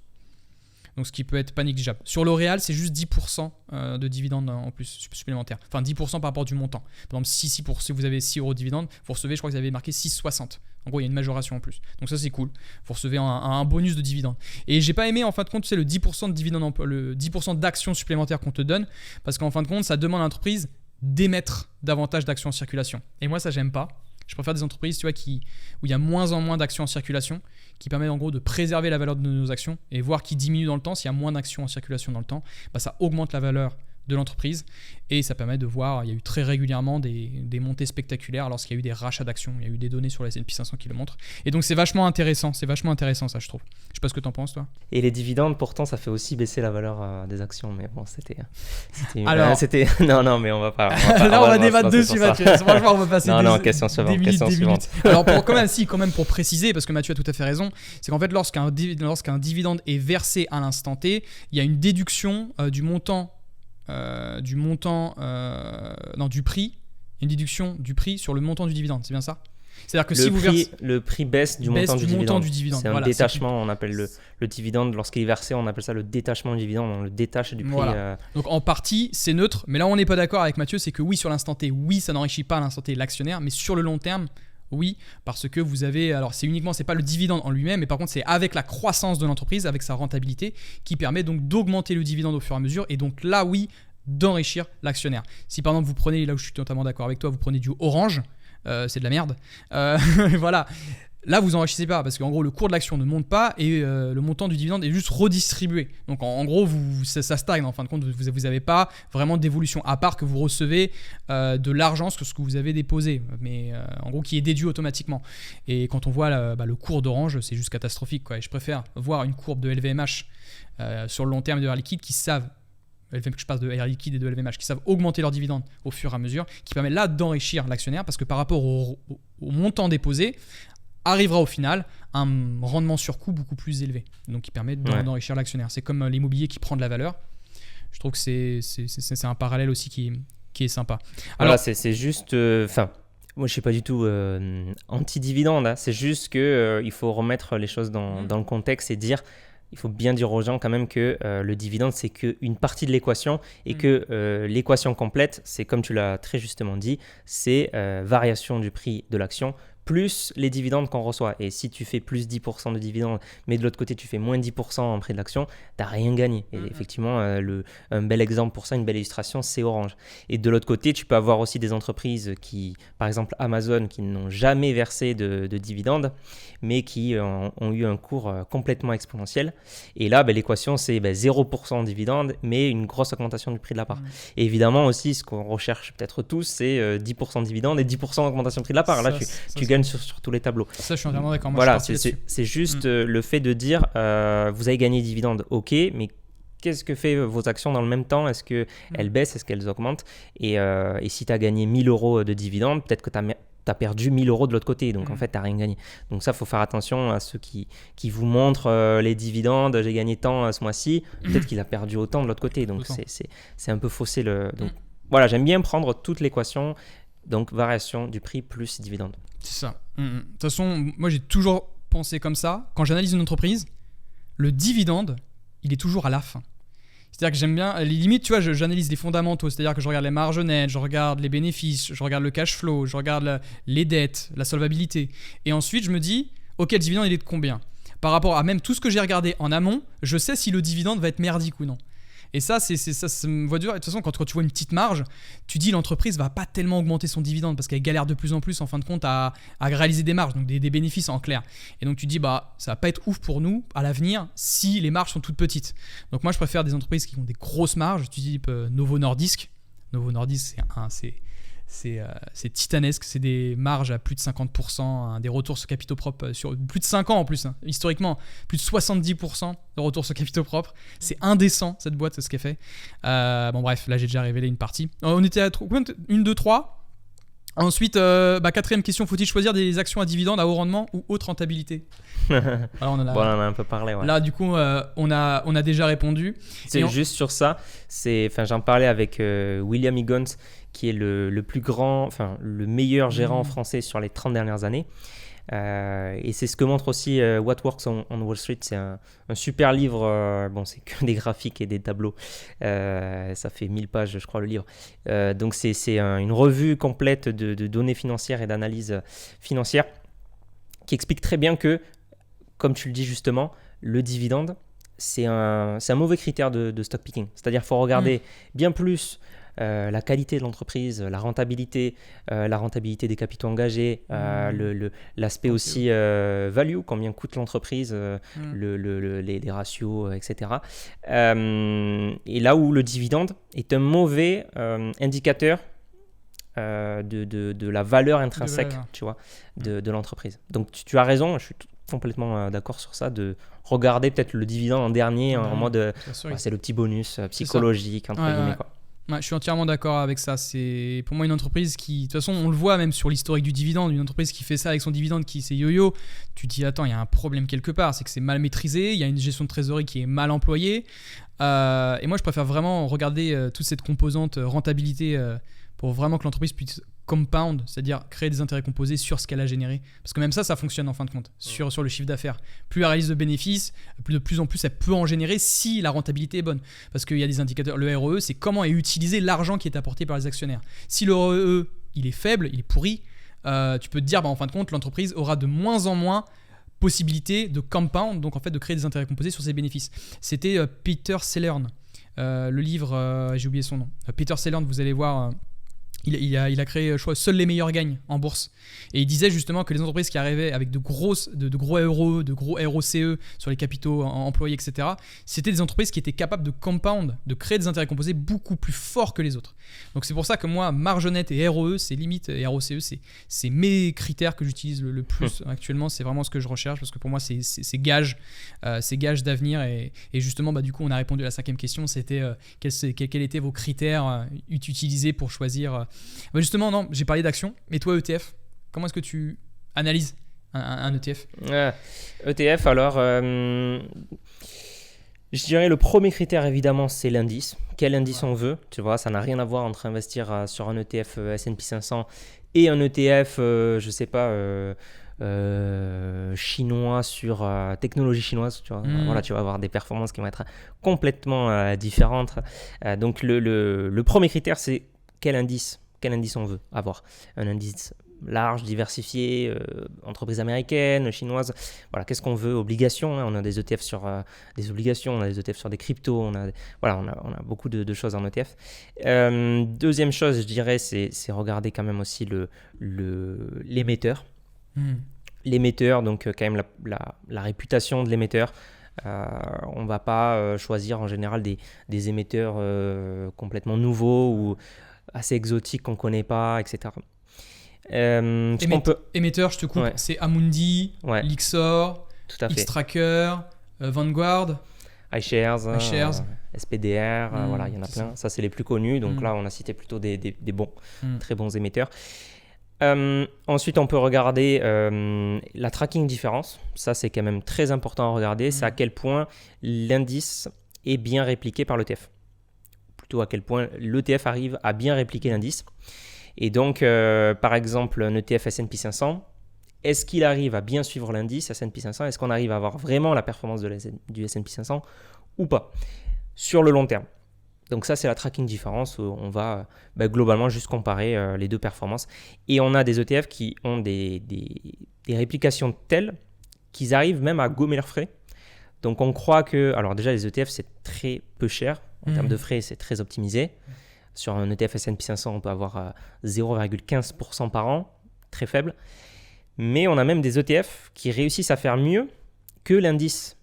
Donc ce qui peut être pas négligeable. Sur L'Oréal, c'est juste 10% de dividendes en plus supplémentaires. Enfin 10% par rapport du montant. Par exemple, si vous avez 6 euros de dividendes, vous recevez, je crois que vous avez marqué 6,60. En gros, il y a une majoration en plus. Donc ça, c'est cool. Vous recevez un bonus de dividendes. Et j'ai pas aimé, en fin de compte, le 10% de dividendes, le 10% d'actions supplémentaires qu'on te donne, parce qu'en fin de compte, ça demande à l'entreprise d'émettre davantage d'actions en circulation. Et moi, ça, j'aime pas. Je préfère des entreprises, tu vois, où il y a moins en moins d'actions en circulation, qui permettent en gros de préserver la valeur de nos actions et voir qui diminue dans le temps. S'il y a moins d'actions en circulation dans le temps, ça augmente la valeur de l'entreprise et ça permet de voir, il y a eu très régulièrement des montées spectaculaires lorsqu'il y a eu des rachats d'actions, il y a eu des données sur la S&P 500 qui le montrent. Et donc c'est vachement intéressant ça, je trouve. Je sais pas ce que t'en penses toi. Et les dividendes, pourtant, ça fait aussi baisser la valeur des actions, mais bon, Alors, non, mais on va pas. Là, on va débattre dessus, Mathieu. Franchement, on va passer question suivante, des minutes. Alors, quand même pour préciser, parce que Mathieu a tout à fait raison, c'est qu'en fait, lorsqu'un dividende est versé à l'instant T, il y a une déduction du prix, une déduction du prix sur le montant du dividende, c'est bien ça ? C'est-à-dire que le prix baisse du montant du dividende. C'est un détachement, on appelle le dividende, lorsqu'il est versé, on appelle ça le détachement du dividende, on le détache du prix. Voilà. Donc en partie, c'est neutre, mais là on n'est pas d'accord avec Mathieu, c'est que oui, sur l'instant T, oui, ça n'enrichit pas à l'instant T l'actionnaire, mais sur le long terme, oui, parce que vous avez, alors c'est pas le dividende en lui-même, mais par contre c'est avec la croissance de l'entreprise, avec sa rentabilité, qui permet donc d'augmenter le dividende au fur et à mesure, et donc là oui, d'enrichir l'actionnaire. Si par exemple vous prenez, là où je suis totalement d'accord avec toi, vous prenez du Orange, c'est de la merde, voilà. Là, vous enrichissez pas parce qu'en gros, le cours de l'action ne monte pas et le montant du dividende est juste redistribué. Donc, en gros, ça stagne. En fin de compte, vous n'avez pas vraiment d'évolution, à part que vous recevez de l'argent sur ce que vous avez déposé, mais en gros, qui est déduit automatiquement. Et quand on voit le cours d'Orange, c'est juste catastrophique, quoi. Et je préfère voir une courbe de LVMH sur le long terme de Air Liquide qui savent. Je passe de Air Liquide et de LVMH qui savent augmenter leurs dividendes au fur et à mesure, qui permet là d'enrichir l'actionnaire parce que par rapport au montant déposé, arrivera au final un rendement sur coût beaucoup plus élevé, donc qui permet d'enrichir l'actionnaire. C'est comme l'immobilier qui prend de la valeur. Je trouve que c'est un parallèle aussi qui est sympa. Alors, voilà, c'est juste... moi, je suis pas du tout anti-dividende. Hein. C'est juste qu'il faut remettre les choses dans le contexte et dire... Il faut bien dire aux gens quand même que le dividende, c'est qu'une partie de l'équation et que l'équation complète, c'est comme tu l'as très justement dit, c'est variation du prix de l'action plus les dividendes qu'on reçoit. Et si tu fais plus 10% de dividendes, mais de l'autre côté, tu fais moins 10% en prix de l'action, tu n'as rien gagné. Et effectivement, un bel exemple pour ça, une belle illustration, c'est Orange. Et de l'autre côté, tu peux avoir aussi des entreprises qui, par exemple Amazon, qui n'ont jamais versé de dividendes, mais qui ont eu un cours complètement exponentiel. Et là, l'équation, c'est 0% de dividendes, mais une grosse augmentation du prix de la part. Et évidemment aussi, ce qu'on recherche peut-être tous, c'est 10% de dividendes et 10% d'augmentation du prix de la part. Là, tu gagnes sur tous les tableaux. Ça, je suis entièrement d'accord. Voilà, c'est juste le fait de dire, vous avez gagné des dividendes, ok, mais qu'est-ce que fait vos actions dans le même temps ? Est-ce qu'elles baissent ? Est-ce qu'elles augmentent ? Et si tu as gagné 1 000 euros de dividendes, peut-être que tu as as perdu 1 000 € de l'autre côté. Donc, en fait, tu n'as rien gagné. Donc, ça, il faut faire attention à ceux qui vous montrent les dividendes. J'ai gagné tant ce mois-ci. Peut-être qu'il a perdu autant de l'autre côté. Donc, c'est un peu faussé. Donc, voilà, j'aime bien prendre toute l'équation. Donc, variation du prix plus dividende. C'est ça. De toute façon, moi, j'ai toujours pensé comme ça. Quand j'analyse une entreprise, le dividende, il est toujours à la fin. C'est-à-dire que j'aime bien, les limites, tu vois, j'analyse les fondamentaux, c'est-à-dire que je regarde les marges nettes, je regarde les bénéfices, je regarde le cash flow, je regarde les dettes, la solvabilité. Et ensuite, je me dis, ok, le dividende, il est de combien ? Par rapport à même tout ce que j'ai regardé en amont, je sais si le dividende va être merdique ou non. Et ça me voit dur. Et de toute façon, quand tu vois une petite marge, tu dis l'entreprise va pas tellement augmenter son dividende parce qu'elle galère de plus en plus en fin de compte à réaliser des marges, donc des bénéfices en clair. Et donc tu dis ça va pas être ouf pour nous à l'avenir si les marges sont toutes petites. Donc moi je préfère des entreprises qui ont des grosses marges, tu dis Novo Nordisk. Novo Nordisk c'est titanesque, c'est des marges à plus de 50%, hein, des retours sur capitaux propres sur plus de 5 ans en plus, hein, historiquement, plus de 70% de retours sur capitaux propres. C'est indécent cette boîte, ce qu'elle fait. Bon bref, là j'ai déjà révélé une partie. On était à combien ? 1, 2, 3. Ensuite, quatrième question, faut-il choisir des actions à dividendes à haut rendement ou haute rentabilité ? Alors, on en a un peu parlé. Ouais. Là, du coup, on a déjà répondu. C'est juste sur ça. J'en parlais avec William Higgins, qui est le plus grand, le meilleur gérant français sur les 30 dernières années. Et c'est ce que montre aussi What Works on Wall Street. C'est un super livre. C'est que des graphiques et des tableaux. Ça fait 1000 pages, je crois, le livre. Donc, c'est une revue complète de données financières et d'analyse financière qui explique très bien que, comme tu le dis justement, le dividende, c'est un mauvais critère de stock picking. C'est-à-dire qu'il faut regarder bien plus la qualité de l'entreprise, la rentabilité des capitaux engagés, l'aspect aussi value, combien coûte l'entreprise, les ratios, etc. Et là où le dividende est un mauvais indicateur de la valeur intrinsèque tu vois, de l'entreprise. Donc tu as raison, je suis complètement d'accord sur ça, de regarder peut-être le dividende en dernier en mode c'est le petit bonus psychologique entre guillemets quoi. Ouais, je suis entièrement d'accord avec ça. C'est pour moi une entreprise qui, de toute façon, on le voit même sur l'historique du dividende, une entreprise qui fait ça avec son dividende, qui c'est yo-yo. Tu te dis attends, il y a un problème quelque part, c'est que c'est mal maîtrisé, il y a une gestion de trésorerie qui est mal employée. Et moi, je préfère vraiment regarder toute cette composante rentabilité pour vraiment que l'entreprise puisse compound, c'est-à-dire créer des intérêts composés sur ce qu'elle a généré. Parce que même ça fonctionne en fin de compte, sur le chiffre d'affaires. Plus elle réalise de bénéfices, de plus en plus elle peut en générer si la rentabilité est bonne. Parce qu'il y a des indicateurs. Le ROE, c'est comment est utilisé l'argent qui est apporté par les actionnaires. Si le ROE, il est faible, il est pourri, tu peux te dire, en fin de compte, l'entreprise aura de moins en moins possibilité de compound, donc en fait de créer des intérêts composés sur ses bénéfices. C'était Peter Sellern, le livre, j'ai oublié son nom. Peter Sellern, vous allez voir... Il a créé, je crois, seuls les meilleurs gagnent en bourse. Et il disait justement que les entreprises qui arrivaient avec de gros ROE, de gros ROCE sur les capitaux employés, etc., c'était des entreprises qui étaient capables de compound, de créer des intérêts composés beaucoup plus forts que les autres. Donc c'est pour ça que moi, marge nette et ROE, c'est limite, et ROCE, c'est mes critères que j'utilise le plus actuellement. C'est vraiment ce que je recherche parce que pour moi, c'est gage d'avenir. Et justement, du coup, on a répondu à la 5e question. C'était quels étaient vos critères utilisés pour choisir... justement, non, j'ai parlé d'actions, mais toi, ETF, comment est-ce que tu analyses un ETF ? ETF, alors, je dirais le premier critère, évidemment, c'est l'indice. Quel indice on veut ? Tu vois, ça n'a rien à voir entre investir sur un ETF S&P 500 et un ETF, je sais pas... chinois sur technologie chinoise, tu vois. Voilà, tu vas avoir des performances qui vont être complètement différentes. Donc le premier critère, c'est quel indice on veut avoir. Un indice large, diversifié, entreprises américaines, chinoises. Voilà, qu'est-ce qu'on veut ? Obligations, hein, on a des ETF sur des obligations, on a des ETF sur des cryptos, on a beaucoup de choses en ETF. Deuxième chose, je dirais, c'est regarder quand même aussi l'émetteur. L'émetteur, donc quand même la réputation de l'émetteur. On ne va pas choisir en général des émetteurs complètement nouveaux ou assez exotiques qu'on ne connaît pas, etc. Émetteur, je te coupe, c'est Amundi, Lyxor, Xtrackers, Vanguard, iShares, SPDR, voilà, il y en a plein. Ça, c'est les plus connus. Donc là, on a cité plutôt des bons, très bons émetteurs. Ensuite, on peut regarder la tracking différence. Ça, c'est quand même très important à regarder. C'est à quel point l'indice est bien répliqué par l'ETF. Plutôt à quel point l'ETF arrive à bien répliquer l'indice. Et donc, par exemple, un ETF S&P 500, est-ce qu'il arrive à bien suivre l'indice S&P 500 ? Est-ce qu'on arrive à avoir vraiment la performance du S&P 500 ou pas sur le long terme ? Donc ça, c'est la tracking différence où on va globalement juste comparer les deux performances. Et on a des ETF qui ont des réplications telles qu'ils arrivent même à gommer leurs frais. Donc on croit que... Alors déjà, les ETF, c'est très peu cher. En termes de frais, c'est très optimisé. Sur un ETF S&P 500, on peut avoir 0,15% par an, très faible. Mais on a même des ETF qui réussissent à faire mieux que l'indice.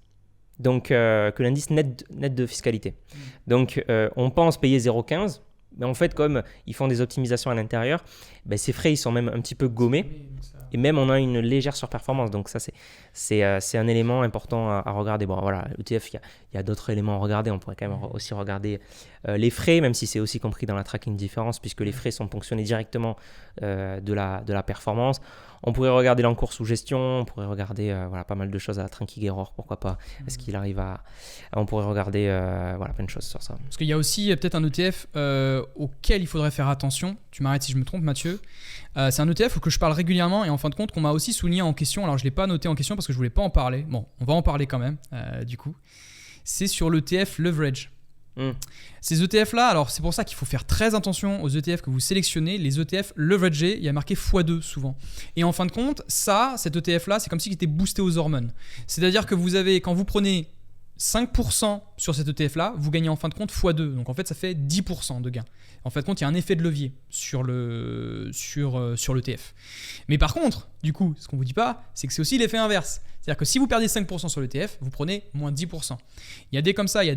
Donc, que l'indice net de fiscalité. Donc, on pense payer 0,15, mais en fait, comme ils font des optimisations à l'intérieur, ces frais, ils sont même un petit peu gommés. Et même, on a une légère surperformance. Donc, ça, c'est un élément important à regarder. Bon, voilà, l'ETF, il y a d'autres éléments à regarder. On pourrait quand même aussi regarder les frais, même si c'est aussi compris dans la tracking différence, puisque les frais sont ponctionnés directement de la performance. On pourrait regarder l'encours sous gestion, on pourrait regarder pas mal de choses à la Tracking Error, pourquoi pas. Est-ce qu'il arrive à... On pourrait regarder plein de choses sur ça. Parce qu'il y a aussi peut-être un ETF auquel il faudrait faire attention. Tu m'arrêtes si je me trompe, Mathieu. C'est un ETF que je parle régulièrement et en fin de compte qu'on m'a aussi souligné en question. Alors je ne l'ai pas noté en question parce que je ne voulais pas en parler. Bon, on va en parler quand même, du coup. C'est sur l'ETF Leverage. Ces ETF-là, alors c'est pour ça qu'il faut faire très attention aux ETF que vous sélectionnez. Les ETF leveragés, il y a marqué x2 souvent. Et en fin de compte, cet ETF-là, c'est comme s'il était boosté aux hormones. C'est-à-dire que quand vous prenez 5% sur cet ETF-là, vous gagnez en fin de compte x2. Donc en fait, ça fait 10% de gain. En fin de compte, il y a un effet de levier sur l'ETF. Mais par contre, du coup, ce qu'on ne vous dit pas, c'est que c'est aussi l'effet inverse. C'est-à-dire que si vous perdez 5% sur l'ETF, vous prenez moins 10%. Il y a des comme ça, il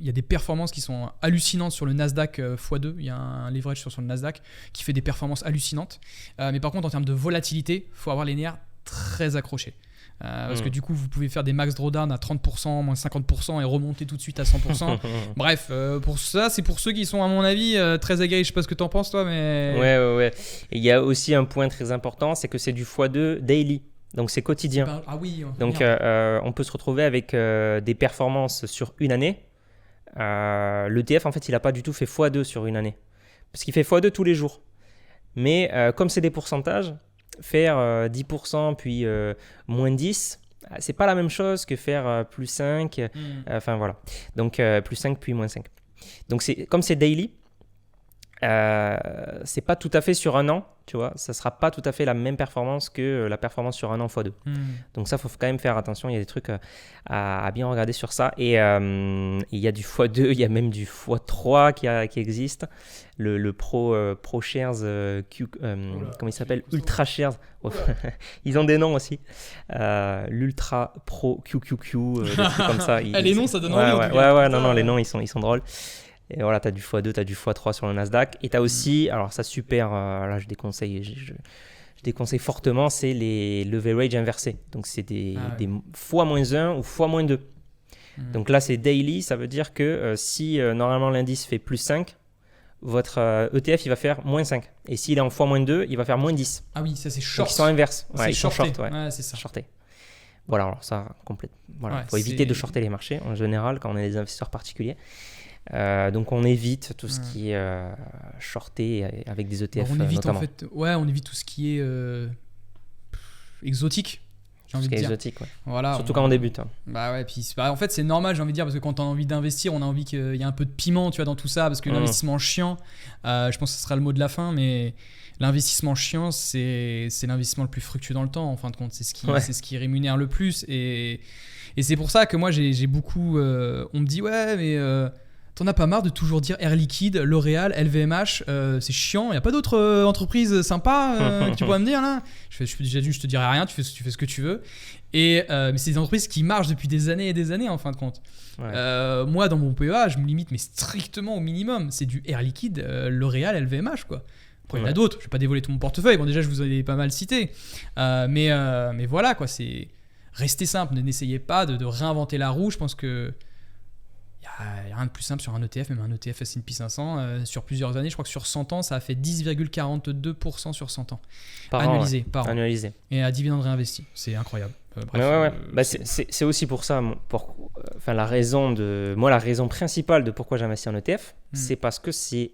y a des performances qui sont hallucinantes sur le Nasdaq x2. Il y a un leverage sur le Nasdaq qui fait des performances hallucinantes. Mais par contre, en termes de volatilité, il faut avoir les nerfs très accrochés. Parce que du coup, vous pouvez faire des max drawdown à 30%, moins 50% et remonter tout de suite à 100%. Bref, pour ça, c'est pour ceux qui sont, à mon avis, très aguerris. Je sais pas ce que tu en penses, toi, mais... Ouais. Et il y a aussi un point très important, c'est que c'est du x2 daily. Donc, c'est quotidien. Ah oui. Donc, on peut se retrouver avec des performances sur une année. L'ETF, en fait, il n'a pas du tout fait x2 sur une année. Parce qu'il fait x2 tous les jours. Mais comme c'est des pourcentages, faire 10% puis moins 10, c'est pas la même chose que faire plus 5. Enfin, voilà. Donc, plus 5 puis moins 5. Donc, comme c'est daily, c'est pas tout à fait sur un an, tu vois. Ça sera pas tout à fait la même performance que la performance sur un an x2. Donc ça, faut quand même faire attention. Il y a des trucs à bien regarder sur ça. Et il y a du x2, il y a même du x3 qui existe. Le Pro Shares, comment il s'appelle, Ultra Shares. Ils ont des noms aussi. L'Ultra Pro QQQ, des trucs comme ça. Les noms, ça donne envie. Ouais, non, les noms, ils sont drôles. Et voilà, tu as du x2, tu as du x3 sur le Nasdaq. Et tu as aussi, alors ça super, là je déconseille fortement, c'est les leverage inversés. Donc c'est des x-1 ou x-2. Donc là c'est daily, ça veut dire que si normalement l'indice fait plus 5, votre ETF il va faire moins 5. Et s'il est en x-2, il va faire moins 10. Ah oui, ça c'est short. Donc ils sont inverses. C'est ils sont short, c'est ça. Shorté. Voilà, alors ça, complète. Voilà, faut éviter de shorter les marchés en général quand on est des investisseurs particuliers. Donc on évite tout ce qui est shorté avec des ETF on évite notamment. On évite tout ce qui est exotique. J'ai envie de dire. Exotique, ouais. Voilà, surtout quand on débute. Bah ouais, puis en fait c'est normal, j'ai envie de dire, parce que quand on a envie d'investir, on a envie qu'il y ait un peu de piment, tu vois, dans tout ça, parce que l'investissement chiant, je pense que ce sera le mot de la fin, mais l'investissement chiant, c'est l'investissement le plus fructueux dans le temps, en fin de compte, c'est ce qui rémunère le plus, et c'est pour ça que moi j'ai beaucoup, on me dit ouais mais t'en as pas marre de toujours dire Air Liquide, L'Oréal, LVMH, c'est chiant, il n'y a pas d'autres entreprises sympas que tu pourrais me dire là. Je te dirai rien, tu fais ce que tu veux. Mais c'est des entreprises qui marchent depuis des années et des années en fin de compte. Ouais. Moi dans mon PEA, je me limite mais strictement au minimum. C'est du Air Liquide, L'Oréal, LVMH quoi. Après il y en a d'autres, je vais pas dévoiler tout mon portefeuille, bon déjà je vous en ai pas mal cité. Mais voilà quoi, c'est restez simple, n'essayez pas de réinventer la roue, je pense que Il n'y a rien de plus simple sur un ETF, même un ETF S&P 500. Sur plusieurs années, je crois que sur 100 ans, ça a fait 10,42% sur 100 ans. Par annualisé, an, par an. Annualisé. Et à dividende réinvesti. C'est incroyable. Bref, Bah, c'est aussi pour ça, la raison principale de pourquoi j'investis en ETF, c'est parce que c'est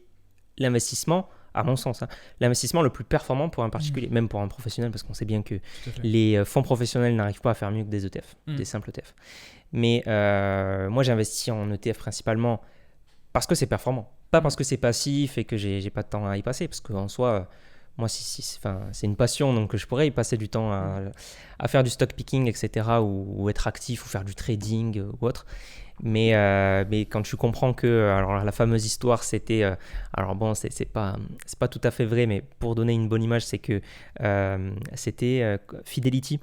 l'investissement, à mon sens, l'investissement le plus performant pour un particulier, même pour un professionnel, parce qu'on sait bien que les fonds professionnels n'arrivent pas à faire mieux que des ETF, des simples ETF. Mais moi, j'investis en ETF principalement parce que c'est performant, pas parce que c'est passif et que j'ai pas de temps à y passer, parce qu'en soi, moi, c'est une passion, donc je pourrais y passer du temps à faire du stock picking, etc., ou être actif, ou faire du trading ou autre. Mais quand tu comprends que, alors la fameuse histoire, c'était, alors bon, c'est pas tout à fait vrai, mais pour donner une bonne image, c'est que c'était Fidelity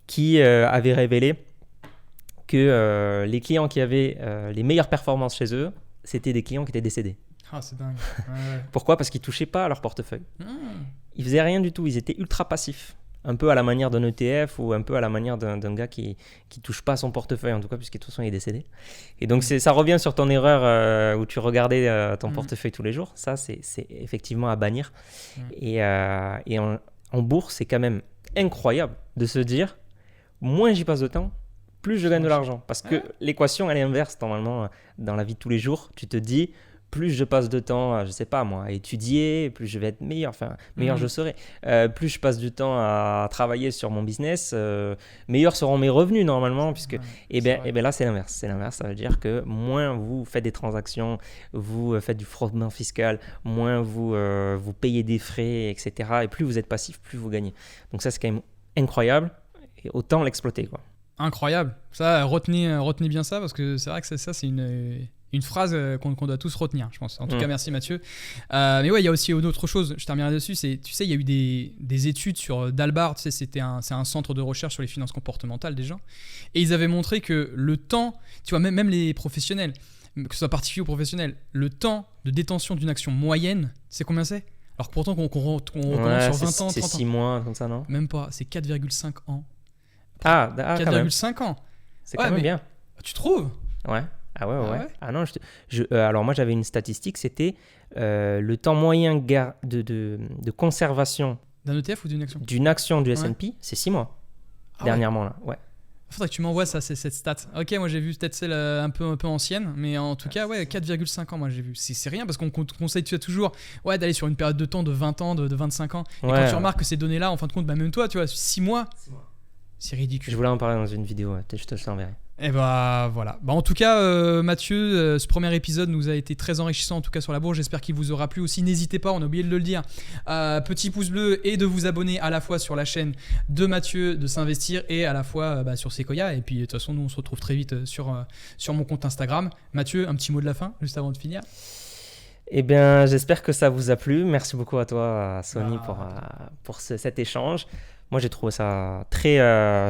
qui avait révélé que les clients qui avaient les meilleures performances chez eux, c'était des clients qui étaient décédés. Ah, c'est dingue. Ouais. Pourquoi ? Parce qu'ils ne touchaient pas à leur portefeuille. Ils faisaient rien du tout, ils étaient ultra passifs. Un peu à la manière d'un ETF ou un peu à la manière d'un gars qui ne touche pas à son portefeuille, en tout cas, puisque de toute façon, il est décédé. Et donc, ça revient sur ton erreur où tu regardais ton portefeuille tous les jours. Ça, c'est effectivement à bannir. Et en bourse, c'est quand même incroyable de se dire, moins j'y passe de temps, plus je gagne de l'argent. Parce que l'équation, elle est inverse, normalement, dans la vie de tous les jours. Tu te dis, plus je passe de temps, je sais pas moi, à étudier, plus je vais être meilleur, meilleur je serai. Plus je passe du temps à travailler sur mon business, meilleurs seront mes revenus normalement, puisque et ben là c'est l'inverse. C'est l'inverse, ça veut dire que moins vous faites des transactions, vous faites du fraude fiscal, moins vous payez des frais, etc. Et plus vous êtes passif, plus vous gagnez. Donc ça c'est quand même incroyable et autant l'exploiter, quoi. Incroyable. Ça, retenez bien ça, parce que c'est vrai que ça c'est une phrase qu'on doit tous retenir, je pense. En tout cas, merci Mathieu. Mais ouais, il y a aussi une autre chose, je terminerai dessus, tu sais, il y a eu des études sur Dalbar, tu sais, c'est un centre de recherche sur les finances comportementales déjà, et ils avaient montré que le temps, tu vois, même les professionnels, que ce soit particulier ou professionnel, le temps de détention d'une action moyenne, c'est combien c'est ? Alors que pourtant, qu'on recommence sur 20 ans, 30 ans. C'est 6 mois, comme ça, non ? Même pas, c'est 4,5 ans. 4,5 ans. C'est quand même bien. Tu trouves ? Ouais. Ah ouais. Ah non, alors moi j'avais une statistique, c'était le temps moyen de conservation d'un ETF ou d'une action ? D'une action du S&P, c'est 6 mois. Dernièrement là, ouais. Faudrait que tu m'envoies ça, cette stat. Ok, moi j'ai vu peut-être celle un peu ancienne, mais en tout cas, ouais, 4,5 ans, moi j'ai vu. C'est rien parce qu'on conseille toujours d'aller sur une période de temps de 20 ans, de 25 ans. Et quand tu remarques que ces données-là, en fin de compte, même toi, tu vois, 6 mois, c'est ridicule. Je voulais en parler dans une vidéo, je te l'enverrai. Et voilà. En tout cas, Mathieu, ce premier épisode nous a été très enrichissant, en tout cas sur la bourse. J'espère qu'il vous aura plu aussi. N'hésitez pas, on a oublié de le dire, petit pouce bleu et de vous abonner à la fois sur la chaîne de Mathieu de s'investir et à la fois sur Sequoia. Et puis de toute façon, nous on se retrouve très vite sur mon compte Instagram. Mathieu, un petit mot de la fin, juste avant de finir. Eh bien, j'espère que ça vous a plu. Merci beaucoup à toi, Sony, pour cet échange. Moi, j'ai trouvé ça très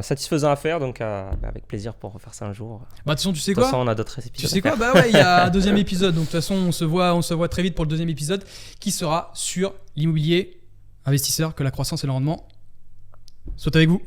satisfaisant à faire, donc avec plaisir pour refaire ça un jour. De toute façon, tu sais quoi ? De toute façon, on a d'autres épisodes. Tu sais quoi ? Il y a un deuxième épisode, donc de toute façon, on se voit très vite pour le deuxième épisode qui sera sur l'immobilier. Investisseur, que la croissance et le rendement soient avec vous.